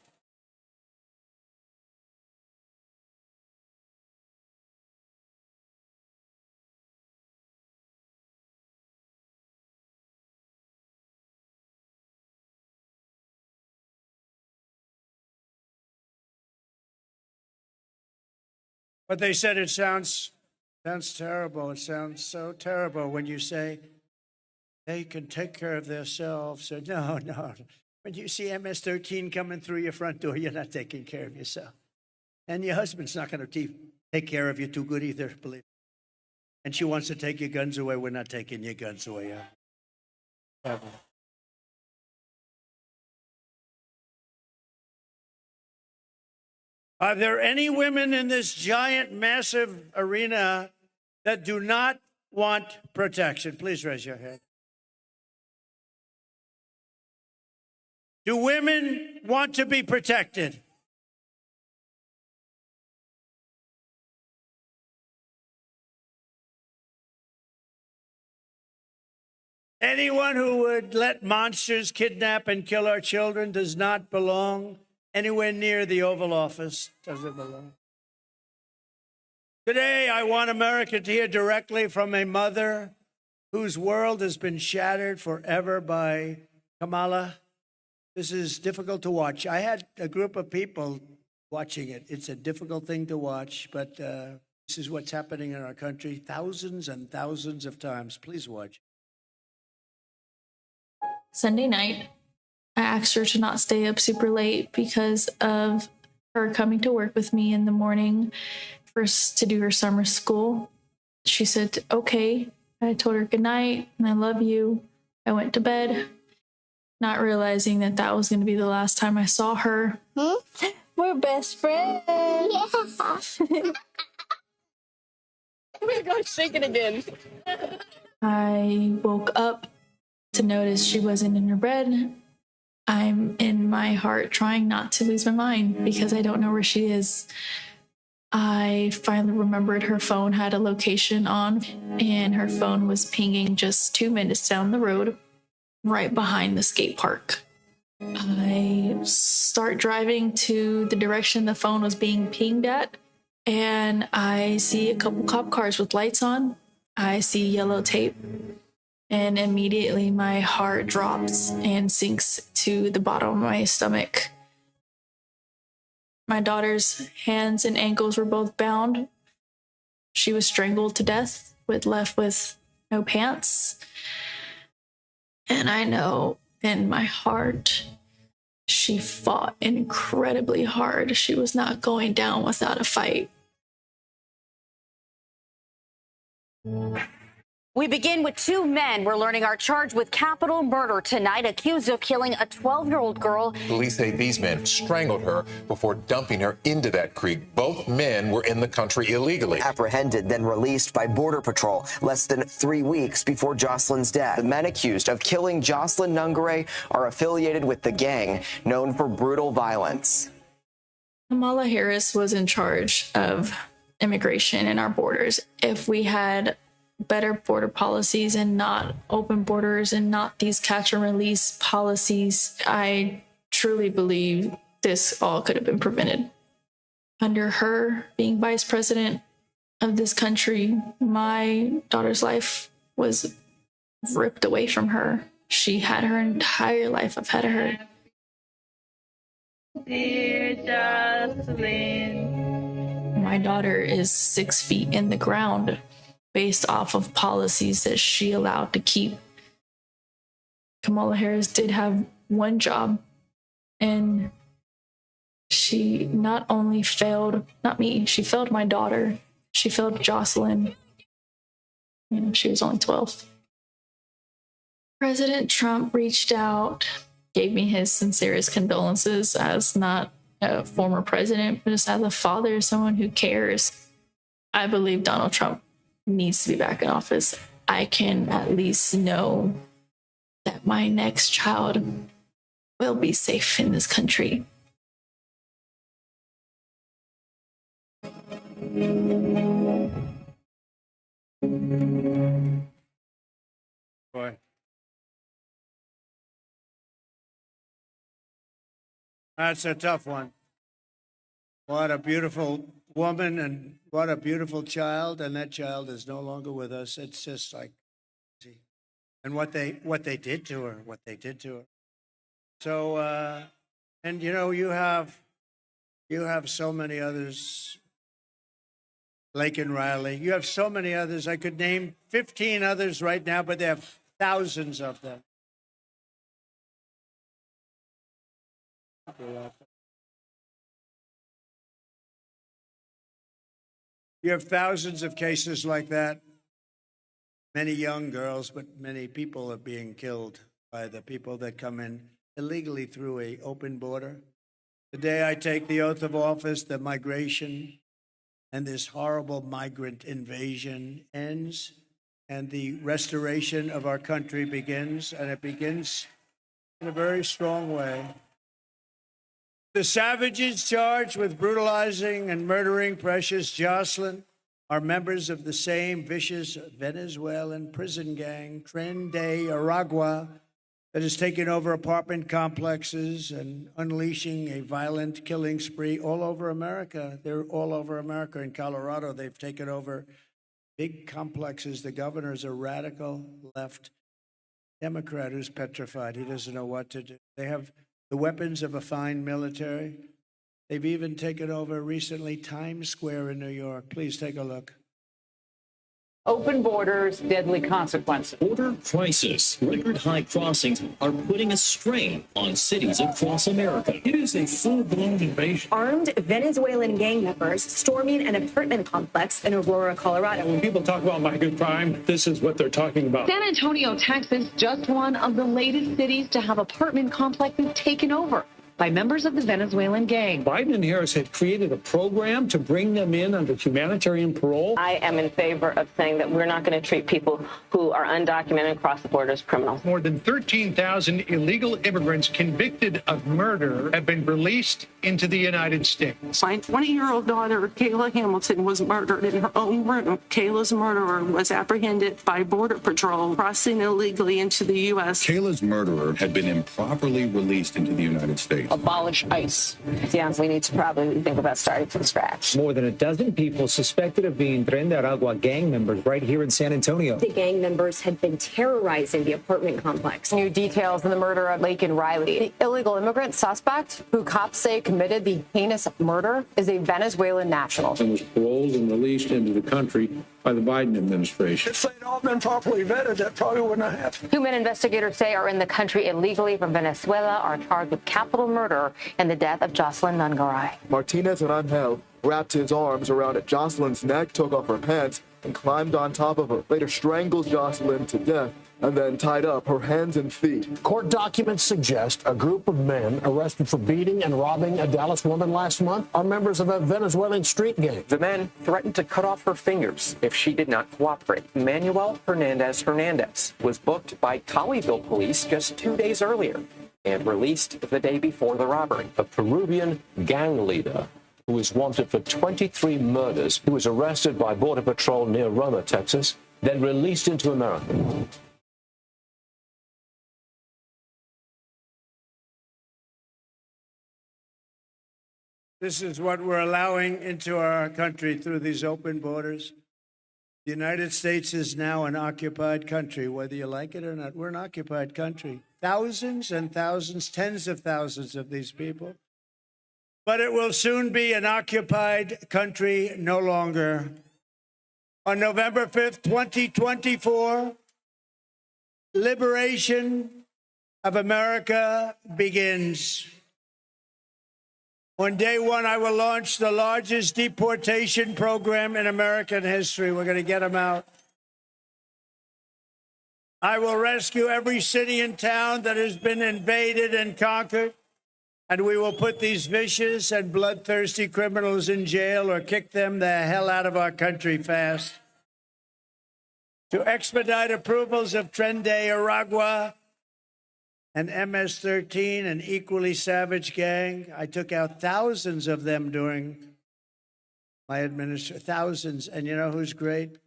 But they said it sounds terrible. It sounds so terrible when you say they can take care of themselves. So no. When you see MS-13 coming through your front door, you're not taking care of yourself. And your husband's not going to take care of you too good either, believe me. And she wants to take your guns away. We're not taking your guns away. Ever. Are there any women in this giant, massive arena that do not want protection? Please raise your hand. Do women want to be protected? Anyone who would let monsters kidnap and kill our children does not belong anywhere near the Oval Office. Doesn't belong. Today, I want America to hear directly from a mother whose world has been shattered forever by Kamala. This is difficult to watch. I had a group of people watching it. It's a difficult thing to watch, but this is what's happening in our country thousands and thousands of times. Please watch. Sunday night, I asked her to not stay up super late because of her coming to work with me in the morning first to do her summer school. She said, okay. I told her good night and I love you. I went to bed, not realizing that that was going to be the last time I saw her. We're best friends. Yeah. Oh my gosh, shake it again. I woke up to notice she wasn't in her bed. I'm in my heart trying not to lose my mind because I don't know where she is. I finally remembered her phone had a location on, and her phone was pinging just 2 minutes down the road, right behind the skate park. I start driving to the direction the phone was being pinged at, and I see a couple cop cars with lights on. I see yellow tape. And immediately my heart drops and sinks to the bottom of my stomach. My daughter's hands and ankles were both bound. She was strangled to death, left with no pants. And I know in my heart, she fought incredibly hard. She was not going down without a fight. We begin with two men we're learning are charged with capital murder tonight, accused of killing a 12-year-old girl. Police say these men strangled her before dumping her into that creek. Both men were in the country illegally. Apprehended, then released by Border Patrol less than 3 weeks before Jocelyn's death. The men accused of killing Jocelyn Nungare are affiliated with the gang known for brutal violence. Kamala Harris was in charge of immigration and our borders. If we had better border policies and not open borders and not these catch and release policies, I truly believe this all could have been prevented. Under her being vice president of this country, my daughter's life was ripped away from her. She had her entire life ahead of her. Dear Jocelyn. My daughter is 6 feet in the ground based off of policies that she allowed to keep. Kamala Harris did have one job, and she not only failed, not me, she failed my daughter, she failed Jocelyn. She was only 12. President Trump reached out, gave me his sincerest condolences as not a former president, but just as a father, someone who cares. I believe Donald Trump needs to be back in office. I can at least know that my next child will be safe in this country. Boy. That's a tough one. What a beautiful woman and what a beautiful child, and that child is no longer with us. It's just like, and what they did to her, So, and you have so many others, Lake and Riley. You have so many others. I could name 15 others right now, but there are thousands of them. You have thousands of cases like that. Many young girls, but many people are being killed by the people that come in illegally through an open border. The day I take the oath of office, the migration and this horrible migrant invasion ends, and the restoration of our country begins, and it begins in a very strong way. The savages charged with brutalizing and murdering Precious Jocelyn are members of the same vicious Venezuelan prison gang, Tren de Aragua, that has taken over apartment complexes and unleashing a violent killing spree all over America. They're all over America. In Colorado, they've taken over big complexes. The governor is a radical left Democrat who's petrified. He doesn't know what to do. They have the weapons of a fine military. They've even taken over recently Times Square in New York. Please take a look. Open borders, deadly consequences. Border crisis. Record high crossings are putting a strain on cities across America. It is a full-blown invasion. Armed Venezuelan gang members storming an apartment complex in Aurora, Colorado. When people talk about migrant crime, this is what they're talking about. San Antonio, Texas, just one of the latest cities to have apartment complexes taken over by members of the Venezuelan gang. Biden and Harris had created a program to bring them in under humanitarian parole. I am in favor of saying that we're not going to treat people who are undocumented across the border as criminals. More than 13,000 illegal immigrants convicted of murder have been released into the United States. My 20-year-old daughter, Kayla Hamilton, was murdered in her own room. Kayla's murderer was apprehended by Border Patrol crossing illegally into the U.S. Kayla's murderer had been improperly released into the United States. Abolish ICE. Yeah, we need to probably think about starting from scratch. More than a dozen people suspected of being Tren de Aragua gang members right here in San Antonio. The gang members had been terrorizing the apartment complex. New details in the murder of Lake and Riley. The illegal immigrant suspect, who cops say committed the heinous murder, is a Venezuelan national. And was paroled and released into the country by the Biden administration. If they'd all been properly vetted, that probably wouldn't have happened. 2 men investigators say are in the country illegally from Venezuela are charged with capital murder in the death of Jocelyn Nungaray. Martinez and Angel wrapped his arms around Jocelyn's neck, took off her pants, and climbed on top of her. Later strangled Jocelyn to death and then tied up her hands and feet. Court documents suggest a group of men arrested for beating and robbing a Dallas woman last month are members of a Venezuelan street gang. The men threatened to cut off her fingers if she did not cooperate. Manuel Hernandez was booked by Colleyville police just 2 days earlier and released the day before the robbery. A Peruvian gang leader who is wanted for 23 murders, who was arrested by Border Patrol near Roma, Texas, then released into America. This is what we're allowing into our country through these open borders. The United States is now an occupied country, whether you like it or not. We're an occupied country. Thousands and thousands, tens of thousands of these people. But it will soon be an occupied country no longer. On November 5th, 2024, liberation of America begins. On day one, I will launch the largest deportation program in American history. We're going to get them out. I will rescue every city and town that has been invaded and conquered. And we will put these vicious and bloodthirsty criminals in jail or kick them the hell out of our country fast. To expedite approvals of Tren de Aragua and MS-13, an equally savage gang. I took out thousands of them during my administration, thousands. And you know who's great?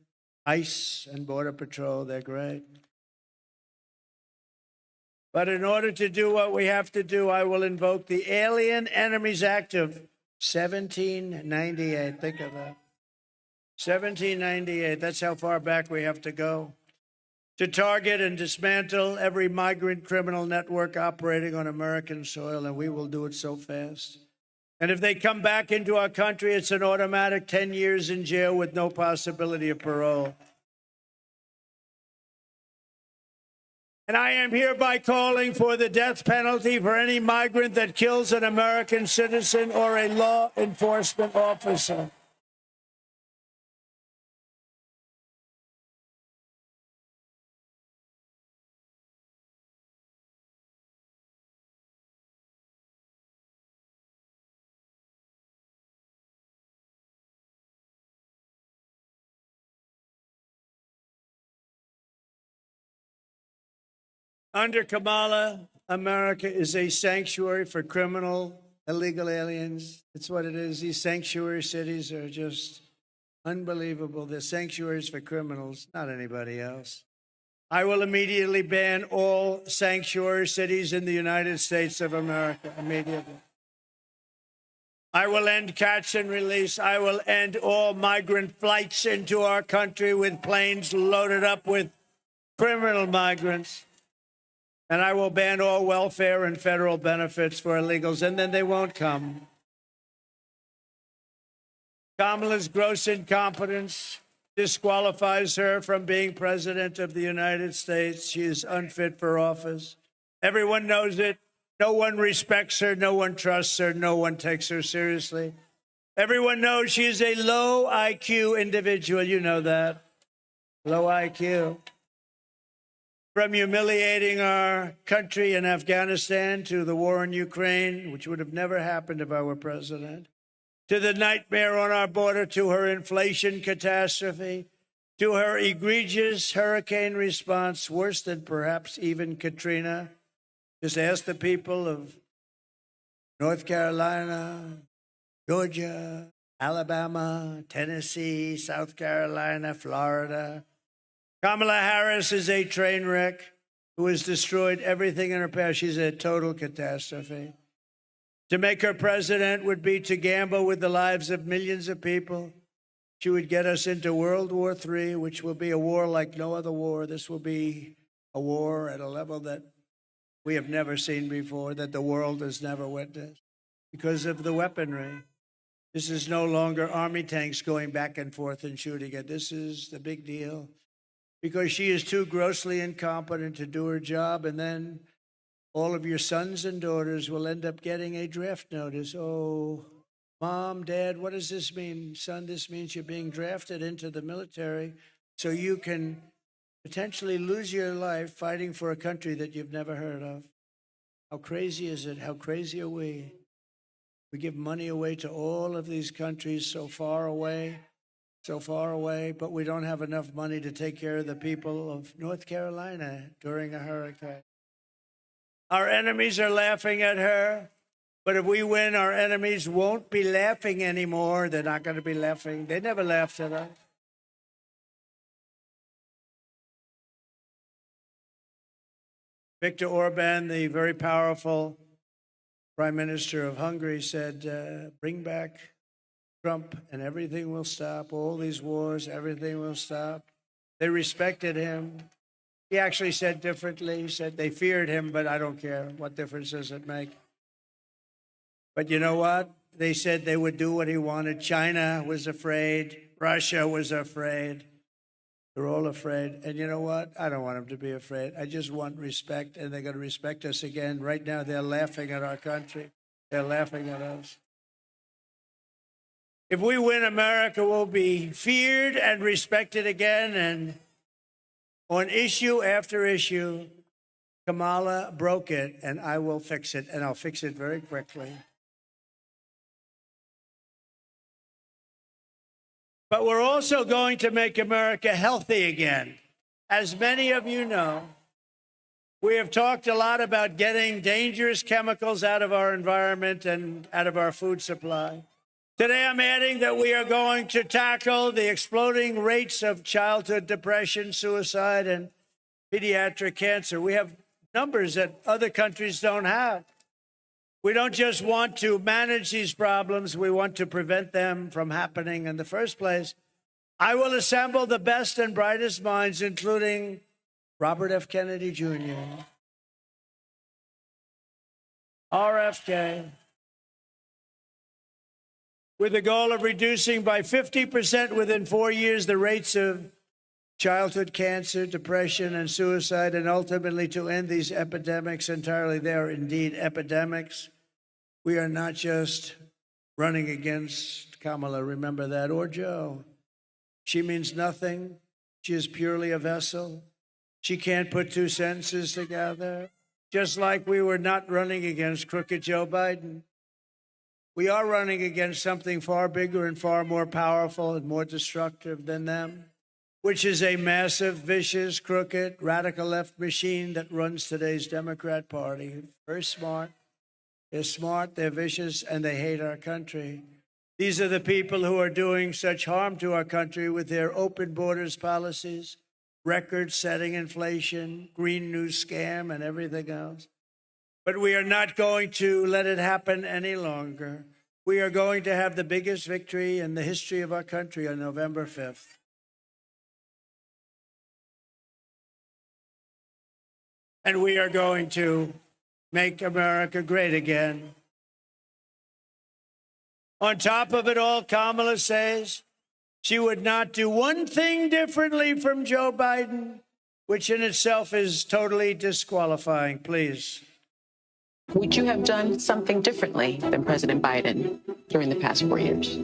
ICE and Border Patrol, they're great. But in order to do what we have to do, I will invoke the Alien Enemies Act of 1798. Think of that. 1798. That's how far back we have to go. To target and dismantle every migrant criminal network operating on American soil, and we will do it so fast. And if they come back into our country, it's an automatic 10 years in jail with no possibility of parole. And I am hereby calling for the death penalty for any migrant that kills an American citizen or a law enforcement officer. Under Kamala, America is a sanctuary for criminal, illegal aliens. It's what it is. These sanctuary cities are just unbelievable. They're sanctuaries for criminals, not anybody else. I will immediately ban all sanctuary cities in the United States of America, immediately. I will end catch and release. I will end all migrant flights into our country with planes loaded up with criminal migrants. And I will ban all welfare and federal benefits for illegals, and then they won't come. Kamala's gross incompetence disqualifies her from being president of the United States. She is unfit for office. Everyone knows it. No one respects her. No one trusts her. No one takes her seriously. Everyone knows she is a low IQ individual. You know that. Low IQ. From humiliating our country in Afghanistan to the war in Ukraine, which would have never happened if I were president, to the nightmare on our border, to her inflation catastrophe, to her egregious hurricane response, worse than perhaps even Katrina. Just ask the people of North Carolina, Georgia, Alabama, Tennessee, South Carolina, Florida. Kamala Harris is a train wreck who has destroyed everything in her path. She's a total catastrophe. To make her president would be to gamble with the lives of millions of people. She would get us into World War III, which will be a war like no other war. This will be a war at a level that we have never seen before, that the world has never witnessed because of the weaponry. This is no longer army tanks going back and forth and shooting it. This is the big deal. Because she is too grossly incompetent to do her job, and then all of your sons and daughters will end up getting a draft notice. Oh, Mom, Dad, what does this mean? Son, this means you're being drafted into the military so you can potentially lose your life fighting for a country that you've never heard of. How crazy is it? How crazy are we? We give money away to all of these countries so far away, but we don't have enough money to take care of the people of North Carolina during a hurricane. Our enemies are laughing at her, but if we win, our enemies won't be laughing anymore. They're not going to be laughing. They never laughed at us. Viktor Orban, the very powerful Prime Minister of Hungary, said, bring back Trump and everything will stop. All these wars, everything will stop. They respected him. He actually said differently. He said they feared him, but I don't care. What difference does it make? But you know what? They said they would do what he wanted. China was afraid. Russia was afraid. They're all afraid. And you know what? I don't want them to be afraid. I just want respect, and they're going to respect us again. Right now, they're laughing at our country. They're laughing at us. If we win, America will be feared and respected again, and On issue after issue, Kamala broke it, and I will fix it, and I'll fix it very quickly. But we're also going to make America healthy again. As many of you know, we have talked a lot about getting dangerous chemicals out of our environment and out of our food supply. Today, I'm adding that we are going to tackle the exploding rates of childhood depression, suicide, and pediatric cancer. We have numbers that other countries don't have. We don't just want to manage these problems, we want to prevent them from happening in the first place. I will assemble the best and brightest minds, including Robert F. Kennedy Jr., RFK, with the goal of reducing by 50% within 4 years the rates of childhood cancer, depression, and suicide, and ultimately to end these epidemics entirely. They are indeed epidemics. We are not just running against Kamala, remember that, or Joe. She means nothing. She is purely a vessel. She can't put two sentences together. Just like we were not running against crooked Joe Biden. We are running against something far bigger and far more powerful and more destructive than them, which is a massive, vicious, crooked, radical left machine that runs today's Democrat Party. Very smart. They're smart, they're vicious, and they hate our country. These are the people who are doing such harm to our country with their open borders policies, record-setting inflation, Green New Scam, and everything else. But we are not going to let it happen any longer. We are going to have the biggest victory in the history of our country on November 5th. And we are going to make America great again. On top of it all, Kamala says she would not do one thing differently from Joe Biden, which in itself is totally disqualifying. Please. Would you have done something differently than President Biden during the past 4 years?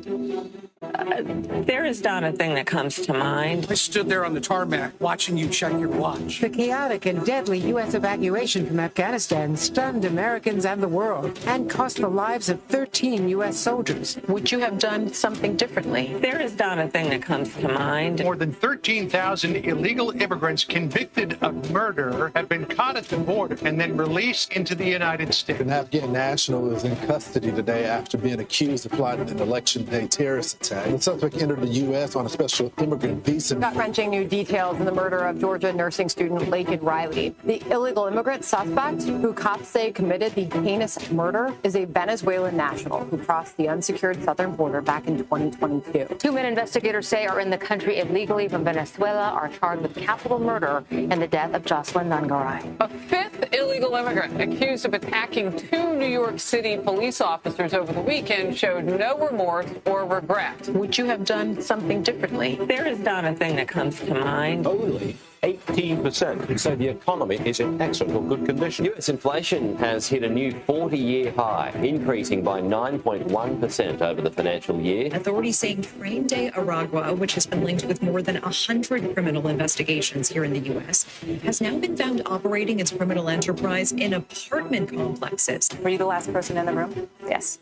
There is not a thing that comes to mind. I stood there on the tarmac watching you check your watch. The chaotic and deadly U.S. evacuation from Afghanistan stunned Americans and the world and cost the lives of 13 U.S. soldiers. Would you have done something differently? There is not a thing that comes to mind. More than 13,000 illegal immigrants convicted of murder have been caught at the border and then released into the United States. An Afghan national is in custody today after being accused of plotting an election day terrorist attack. The suspect entered the U.S. on a special immigrant visa. Gut-wrenching new details in the murder of Georgia nursing student Laken Riley. The illegal immigrant suspect, who cops say committed the heinous murder, is a Venezuelan national who crossed the unsecured southern border back in 2022. 2 men investigators say are in the country illegally from Venezuela are charged with capital murder in the death of Jocelyn Nungaray. A fifth illegal immigrant accused of attacking 2 New York City police officers over the weekend showed no remorse or regret. Would you have done something differently? There is not a thing that comes to mind. Only 18% say the economy is in excellent or good condition. U.S. inflation has hit a new 40-year high, increasing by 9.1% over the financial year. Authorities saying Train de Aragua, which has been linked with more than 100 criminal investigations here in the U.S., has now been found operating its criminal enterprise in apartment complexes. Were you the last person in the room? Yes.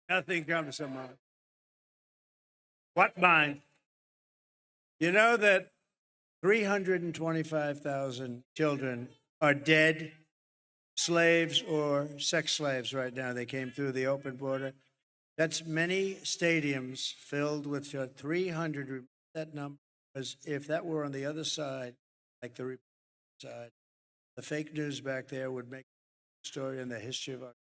Nothing comes to mind. What mind? You know that 325,000 children are dead slaves or sex slaves right now. They came through the open border. That's many stadiums filled with 300. That number, because if that were on the other side, like the side, the fake news back there would make a story in the history of our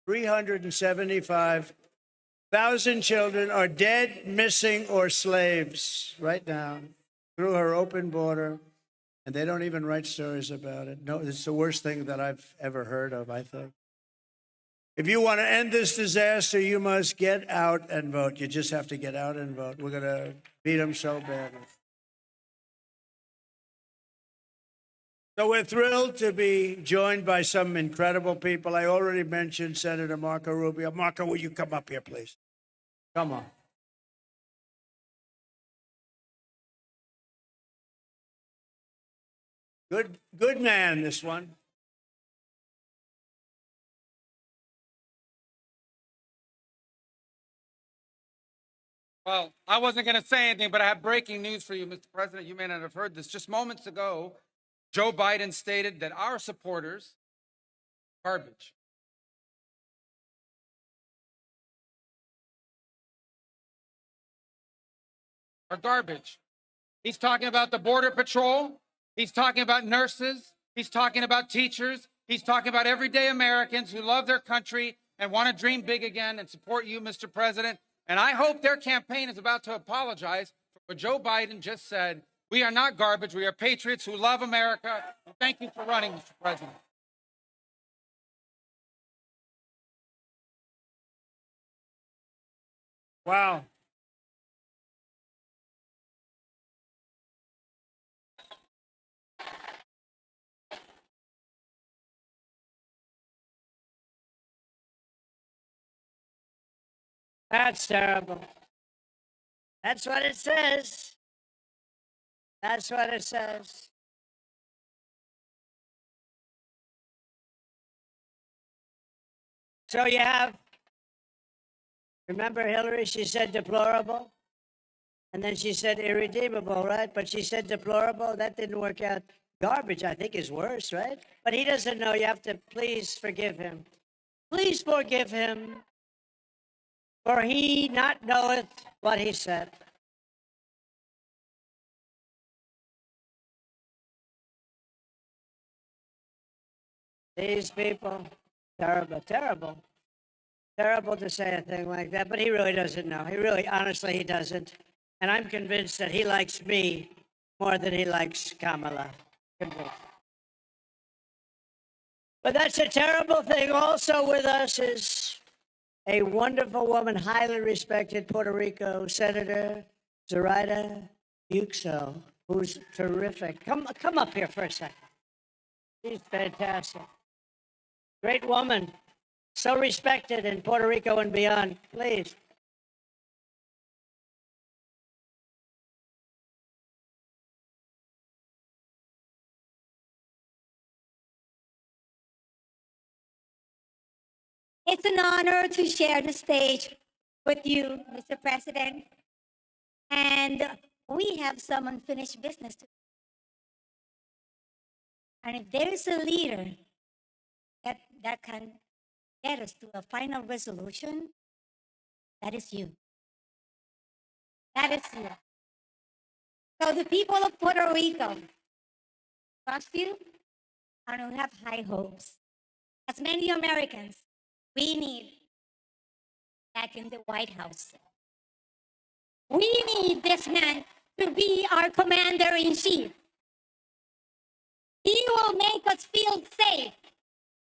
375,000 children are dead, missing, or slaves right now through her open border, and they don't even write stories about it. No, it's the worst thing that I've ever heard of, I think. If you want to end this disaster, you must get out and vote. You just have to get out and vote. We're going to beat them so badly. So we're thrilled to be joined by some incredible people. I already mentioned Senator Marco Rubio. Marco, will you come up here, please? Come on. Good man, this one. Well, I wasn't going to say anything, but I have breaking news for you, Mr. President. You may not have heard this. Just moments ago, Joe Biden stated that our supporters garbage. Are garbage. He's talking about the Border Patrol. He's talking about nurses. He's talking about teachers. He's talking about everyday Americans who love their country and want to dream big again and support you, Mr. President. And I hope their campaign is about to apologize for what Joe Biden just said. We are not garbage. We are patriots who love America. And thank you for running, Mr. President. Wow. That's terrible. That's what it says. That's what it says. So you have, remember Hillary, she said deplorable? And then she said irredeemable, right? But she said deplorable. That didn't work out. Garbage, I think, is worse, right? But he doesn't know. You have to please forgive him. Please forgive him, for he not knoweth what he said. These people, terrible, terrible. Terrible to say a thing like that, but he really doesn't know. He really, honestly, he doesn't. And I'm convinced that he likes me more than he likes Kamala. Convinced. But that's a terrible thing. Also with us is a wonderful woman, highly respected Puerto Rico Senator Zoraida Yuxo, who's terrific. Come up here for a second. She's fantastic. Great woman. So respected in Puerto Rico and beyond. Please. It's an honor to share the stage with you, Mr. President. And we have some unfinished business. And if there is a leader that can get us to a final resolution, that is you. That is you. So the people of Puerto Rico trust you and we have high hopes. As many Americans, we need back in the White House. We need this man to be our commander-in-chief. He will make us feel safe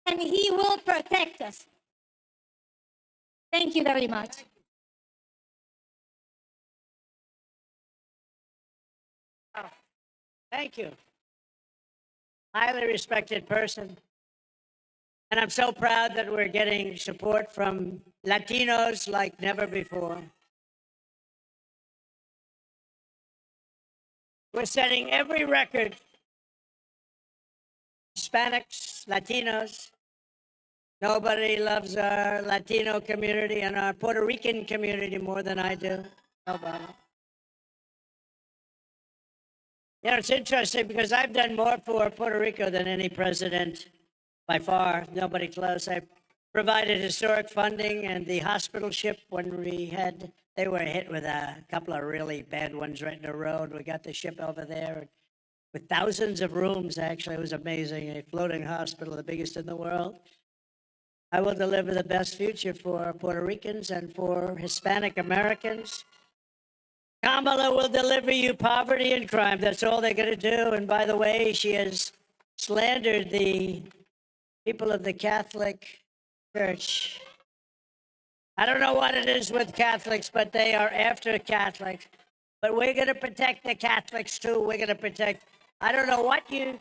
and he will protect us. Thank you very much. Thank you. Highly respected person. And I'm so proud that we're getting support from Latinos like never before. We're setting every record. Hispanics, Latinos. Nobody loves our Latino community and our Puerto Rican community more than I do. Nobody. You know, it's interesting because I've done more for Puerto Rico than any president by far. Nobody close. I provided historic funding and the hospital ship when they were hit with a couple of really bad ones right in the road. We got the ship over there with thousands of rooms, actually. It was amazing. A floating hospital, the biggest in the world. I will deliver the best future for Puerto Ricans and for Hispanic Americans. Kamala will deliver you poverty and crime. That's all they're going to do. And by the way, she has slandered the people of the Catholic Church. I don't know what it is with Catholics, but they are after Catholics. But we're going to protect the Catholics too. We're going to protect. I don't know what you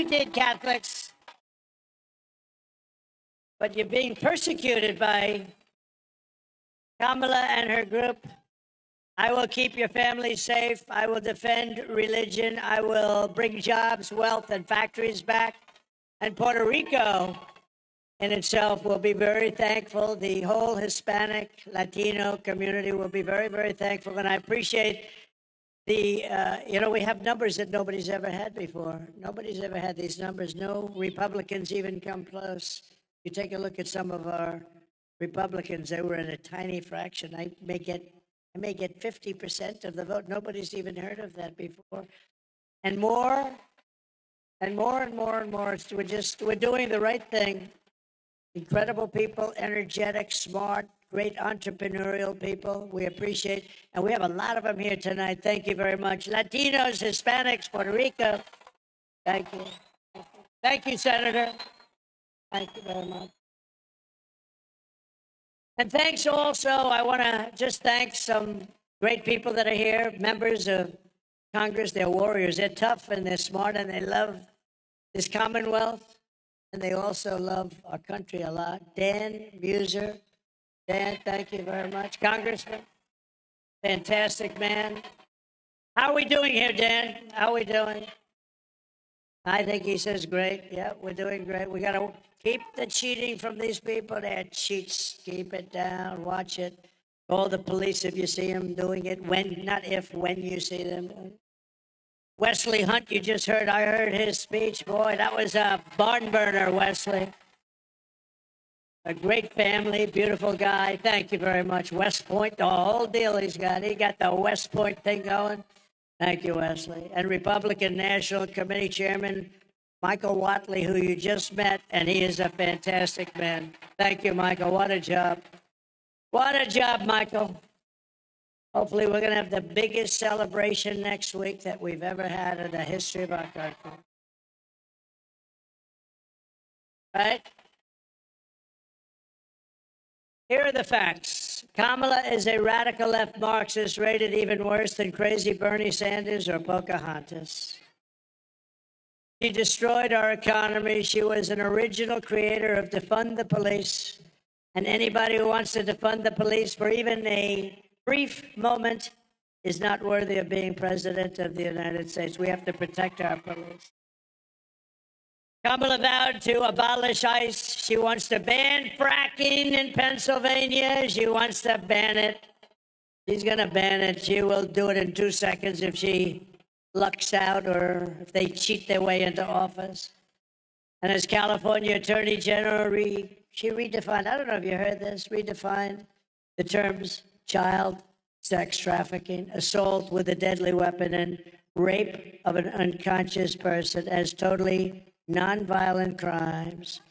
did, Catholics, but you're being persecuted by Kamala and her group. I will keep your family safe. I will defend religion. I will bring jobs, wealth, and factories back. And Puerto Rico in itself will be very thankful. The whole Hispanic, Latino community will be very, very thankful. And I appreciate we have numbers that nobody's ever had before. Nobody's ever had these numbers. No Republicans even come close. You take a look at some of our Republicans, they were in a tiny fraction. I may get 50% of the vote. Nobody's even heard of that before. And more and more and more and more. We're doing the right thing. Incredible people, energetic, smart, great entrepreneurial people. We appreciate, and we have a lot of them here tonight. Thank you very much. Latinos, Hispanics, Puerto Rico. Thank you. Thank you, Senator. Thank you very much. And thanks also, I want to just thank some great people that are here, members of Congress. They're warriors. They're tough and they're smart and they love this Commonwealth. And they also love our country a lot. Dan Muser. Dan, thank you very much. Congressman, fantastic man. How are we doing here, Dan? How are we doing? I think he says great. Yeah, we're doing great. We got to keep the cheating from these people. They're cheats. Keep it down. Watch it. Call the police if you see them doing it. When, not if, when you see them doing it. Wesley Hunt, you just heard. I heard his speech. Boy, that was a barn burner, Wesley. A great family, beautiful guy. Thank you very much. West Point, the whole deal he's got. He got the West Point thing going. Thank you, Wesley. And Republican National Committee Chairman Michael Watley, who you just met, and he is a fantastic man. Thank you, Michael. What a job. What a job, Michael. Hopefully, we're going to have the biggest celebration next week that we've ever had in the history of our country. Right? Here are the facts. Kamala is a radical left Marxist rated even worse than crazy Bernie Sanders or Pocahontas. She destroyed our economy. She was an original creator of defund the police. And anybody who wants to defund the police for even a brief moment is not worthy of being president of the United States. We have to protect our police. Kamala vowed to abolish ICE. She wants to ban fracking in Pennsylvania. She wants to ban it. She's going to ban it. She will do it in 2 seconds if she lucks out or if they cheat their way into office. And as California Attorney General, she redefined, I don't know if you heard this, redefined the terms child sex trafficking, assault with a deadly weapon, and rape of an unconscious person as totally nonviolent crimes.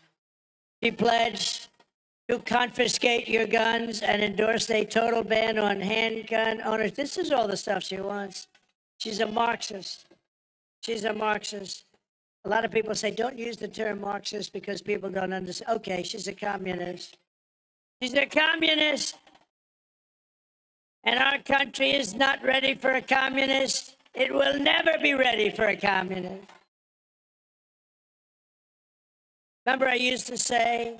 She pledged to confiscate your guns and endorsed a total ban on handgun owners. This is all the stuff she wants. She's a Marxist. She's a Marxist. A lot of people say, don't use the term Marxist because people don't understand. Okay, she's a communist. She's a communist. And our country is not ready for a communist. It will never be ready for a communist. Remember, I used to say,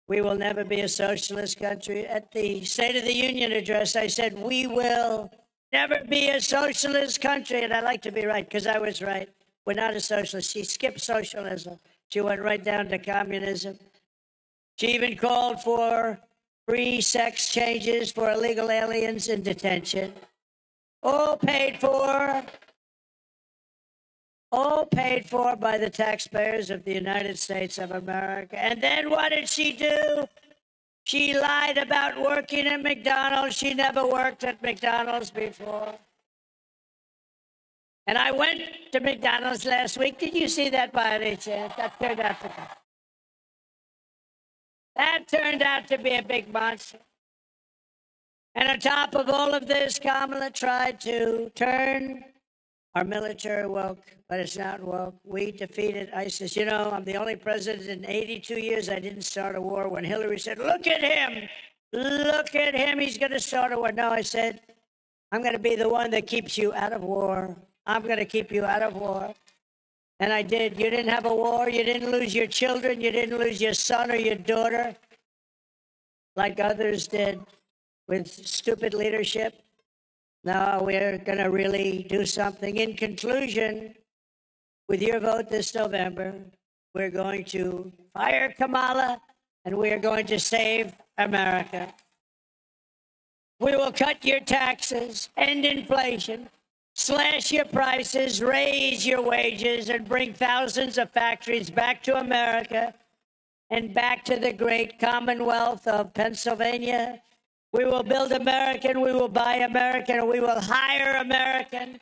we will never be a socialist country. At the State of the Union address, I said, we will never be a socialist country. And I like to be right, because I was right. We're not a socialist. She skipped socialism. She went right down to communism. She even called for free sex changes for illegal aliens in detention. All paid for by the taxpayers of the United States of America. And then what did she do? She lied about working at McDonald's. She never worked at McDonald's before. And I went to McDonald's last week. Did you see that by any chance? That turned out to be a big monster. And on top of all of this, Kamala tried to turn our military woke, but it's not woke. We defeated ISIS. You know, I'm the only president in 82 years I didn't start a war. When Hillary said, look at him, he's going to start a war. No, I said, I'm going to be the one that keeps you out of war. I'm going to keep you out of war. And I did. You didn't have a war. You didn't lose your children. You didn't lose your son or your daughter like others did. with stupid leadership. No, we're going to really do something. In conclusion, with your vote this November, we're going to fire Kamala and we're going to save America. We will cut your taxes, end inflation, slash your prices, raise your wages, and bring thousands of factories back to America and back to the great Commonwealth of Pennsylvania. We will build American, we will buy American, and we will hire American.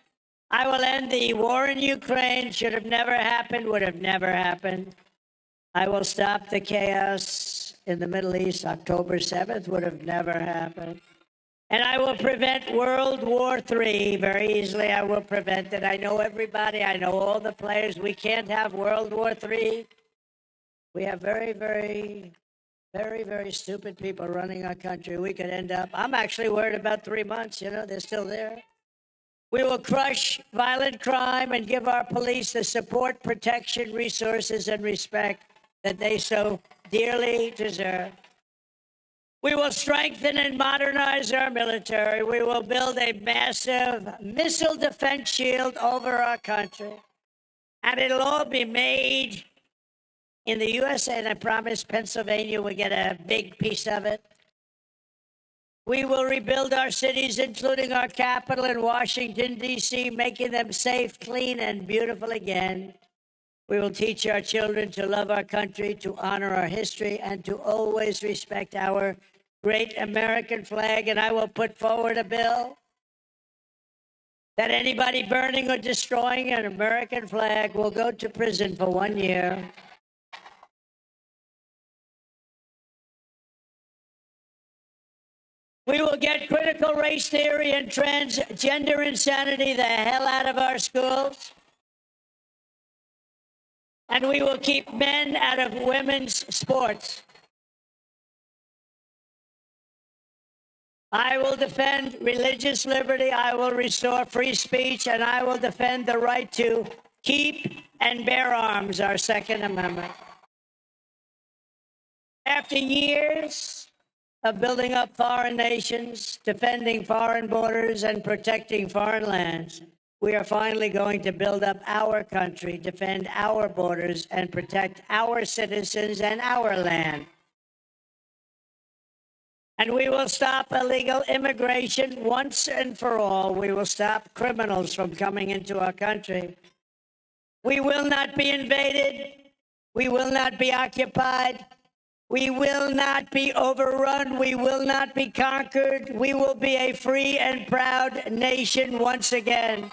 I will end the war in Ukraine. Should have never happened, would have never happened. I will stop the chaos in the Middle East. October 7th would have never happened. And I will prevent World War III very easily. I will prevent it. I know everybody. I know all the players. We can't have World War III. We have very, very, very, very stupid people running our country. We could end up, I'm actually worried about 3 months. You know, they're still there. We will crush violent crime and give our police the support, protection, resources, and respect that they so dearly deserve. We will strengthen and modernize our military. We will build a massive missile defense shield over our country. And it'll all be made in the USA, and I promise Pennsylvania will get a big piece of it. We will rebuild our cities, including our capital in Washington, D.C., making them safe, clean, and beautiful again. We will teach our children to love our country, to honor our history, and to always respect our great American flag. And I will put forward a bill that anybody burning or destroying an American flag will go to prison for 1 year. We will get critical race theory and transgender insanity the hell out of our schools. And we will keep men out of women's sports. I will defend religious liberty. I will restore free speech, and I will defend the right to keep and bear arms, our Second Amendment. After years of building up foreign nations, defending foreign borders, and protecting foreign lands, we are finally going to build up our country, defend our borders, and protect our citizens and our land. And we will stop illegal immigration once and for all. We will stop criminals from coming into our country. We will not be invaded. We will not be occupied. We will not be overrun. We will not be conquered. We will be a free and proud nation once again.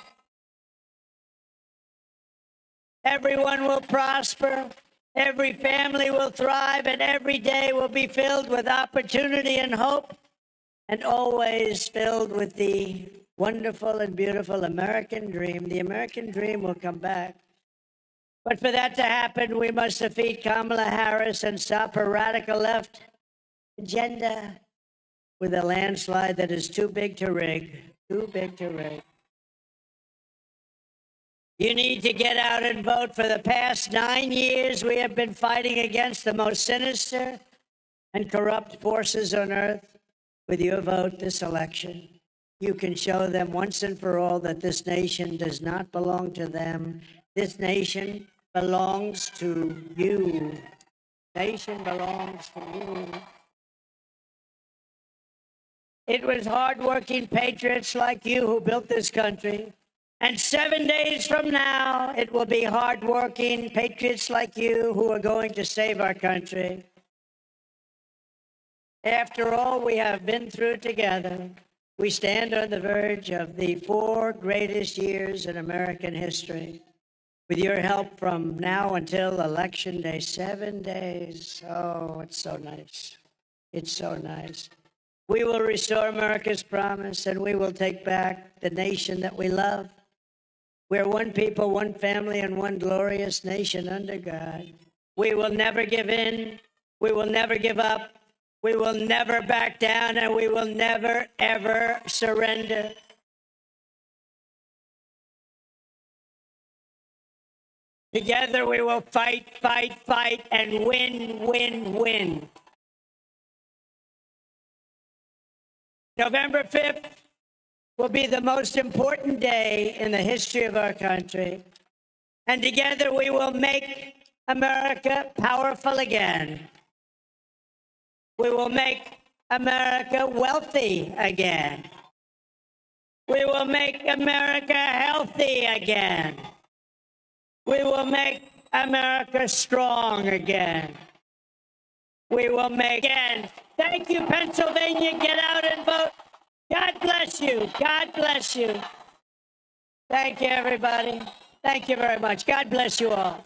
Everyone will prosper. Every family will thrive, and every day will be filled with opportunity and hope, and always filled with the wonderful and beautiful American dream. The American dream will come back. But for that to happen, we must defeat Kamala Harris and stop her radical left agenda with a landslide that is too big to rig. Too big to rig. You need to get out and vote. For the past 9 years, we have been fighting against the most sinister and corrupt forces on earth. With your vote this election, you can show them once and for all that this nation does not belong to them. This nation belongs to you. Nation belongs to you. It was hardworking patriots like you who built this country. And 7 days from now, it will be hardworking patriots like you who are going to save our country. After all we have been through together, we stand on the verge of the 4 greatest years in American history. With your help from now until Election Day, 7 days. Oh, it's so nice. It's so nice. We will restore America's promise, and we will take back the nation that we love. We're one people, one family, and one glorious nation under God. We will never give in. We will never give up. We will never back down, and we will never, ever surrender. Together we will fight, fight, fight, and win, win, win. November 5th will be the most important day in the history of our country. And together we will make America powerful again. We will make America wealthy again. We will make America healthy again. We will make America strong again. We will make again. Thank you, Pennsylvania. Get out and vote. God bless you. God bless you. Thank you, everybody. Thank you very much. God bless you all.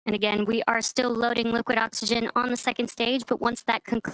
And again, we are still loading liquid oxygen on the second stage, but once that concludes,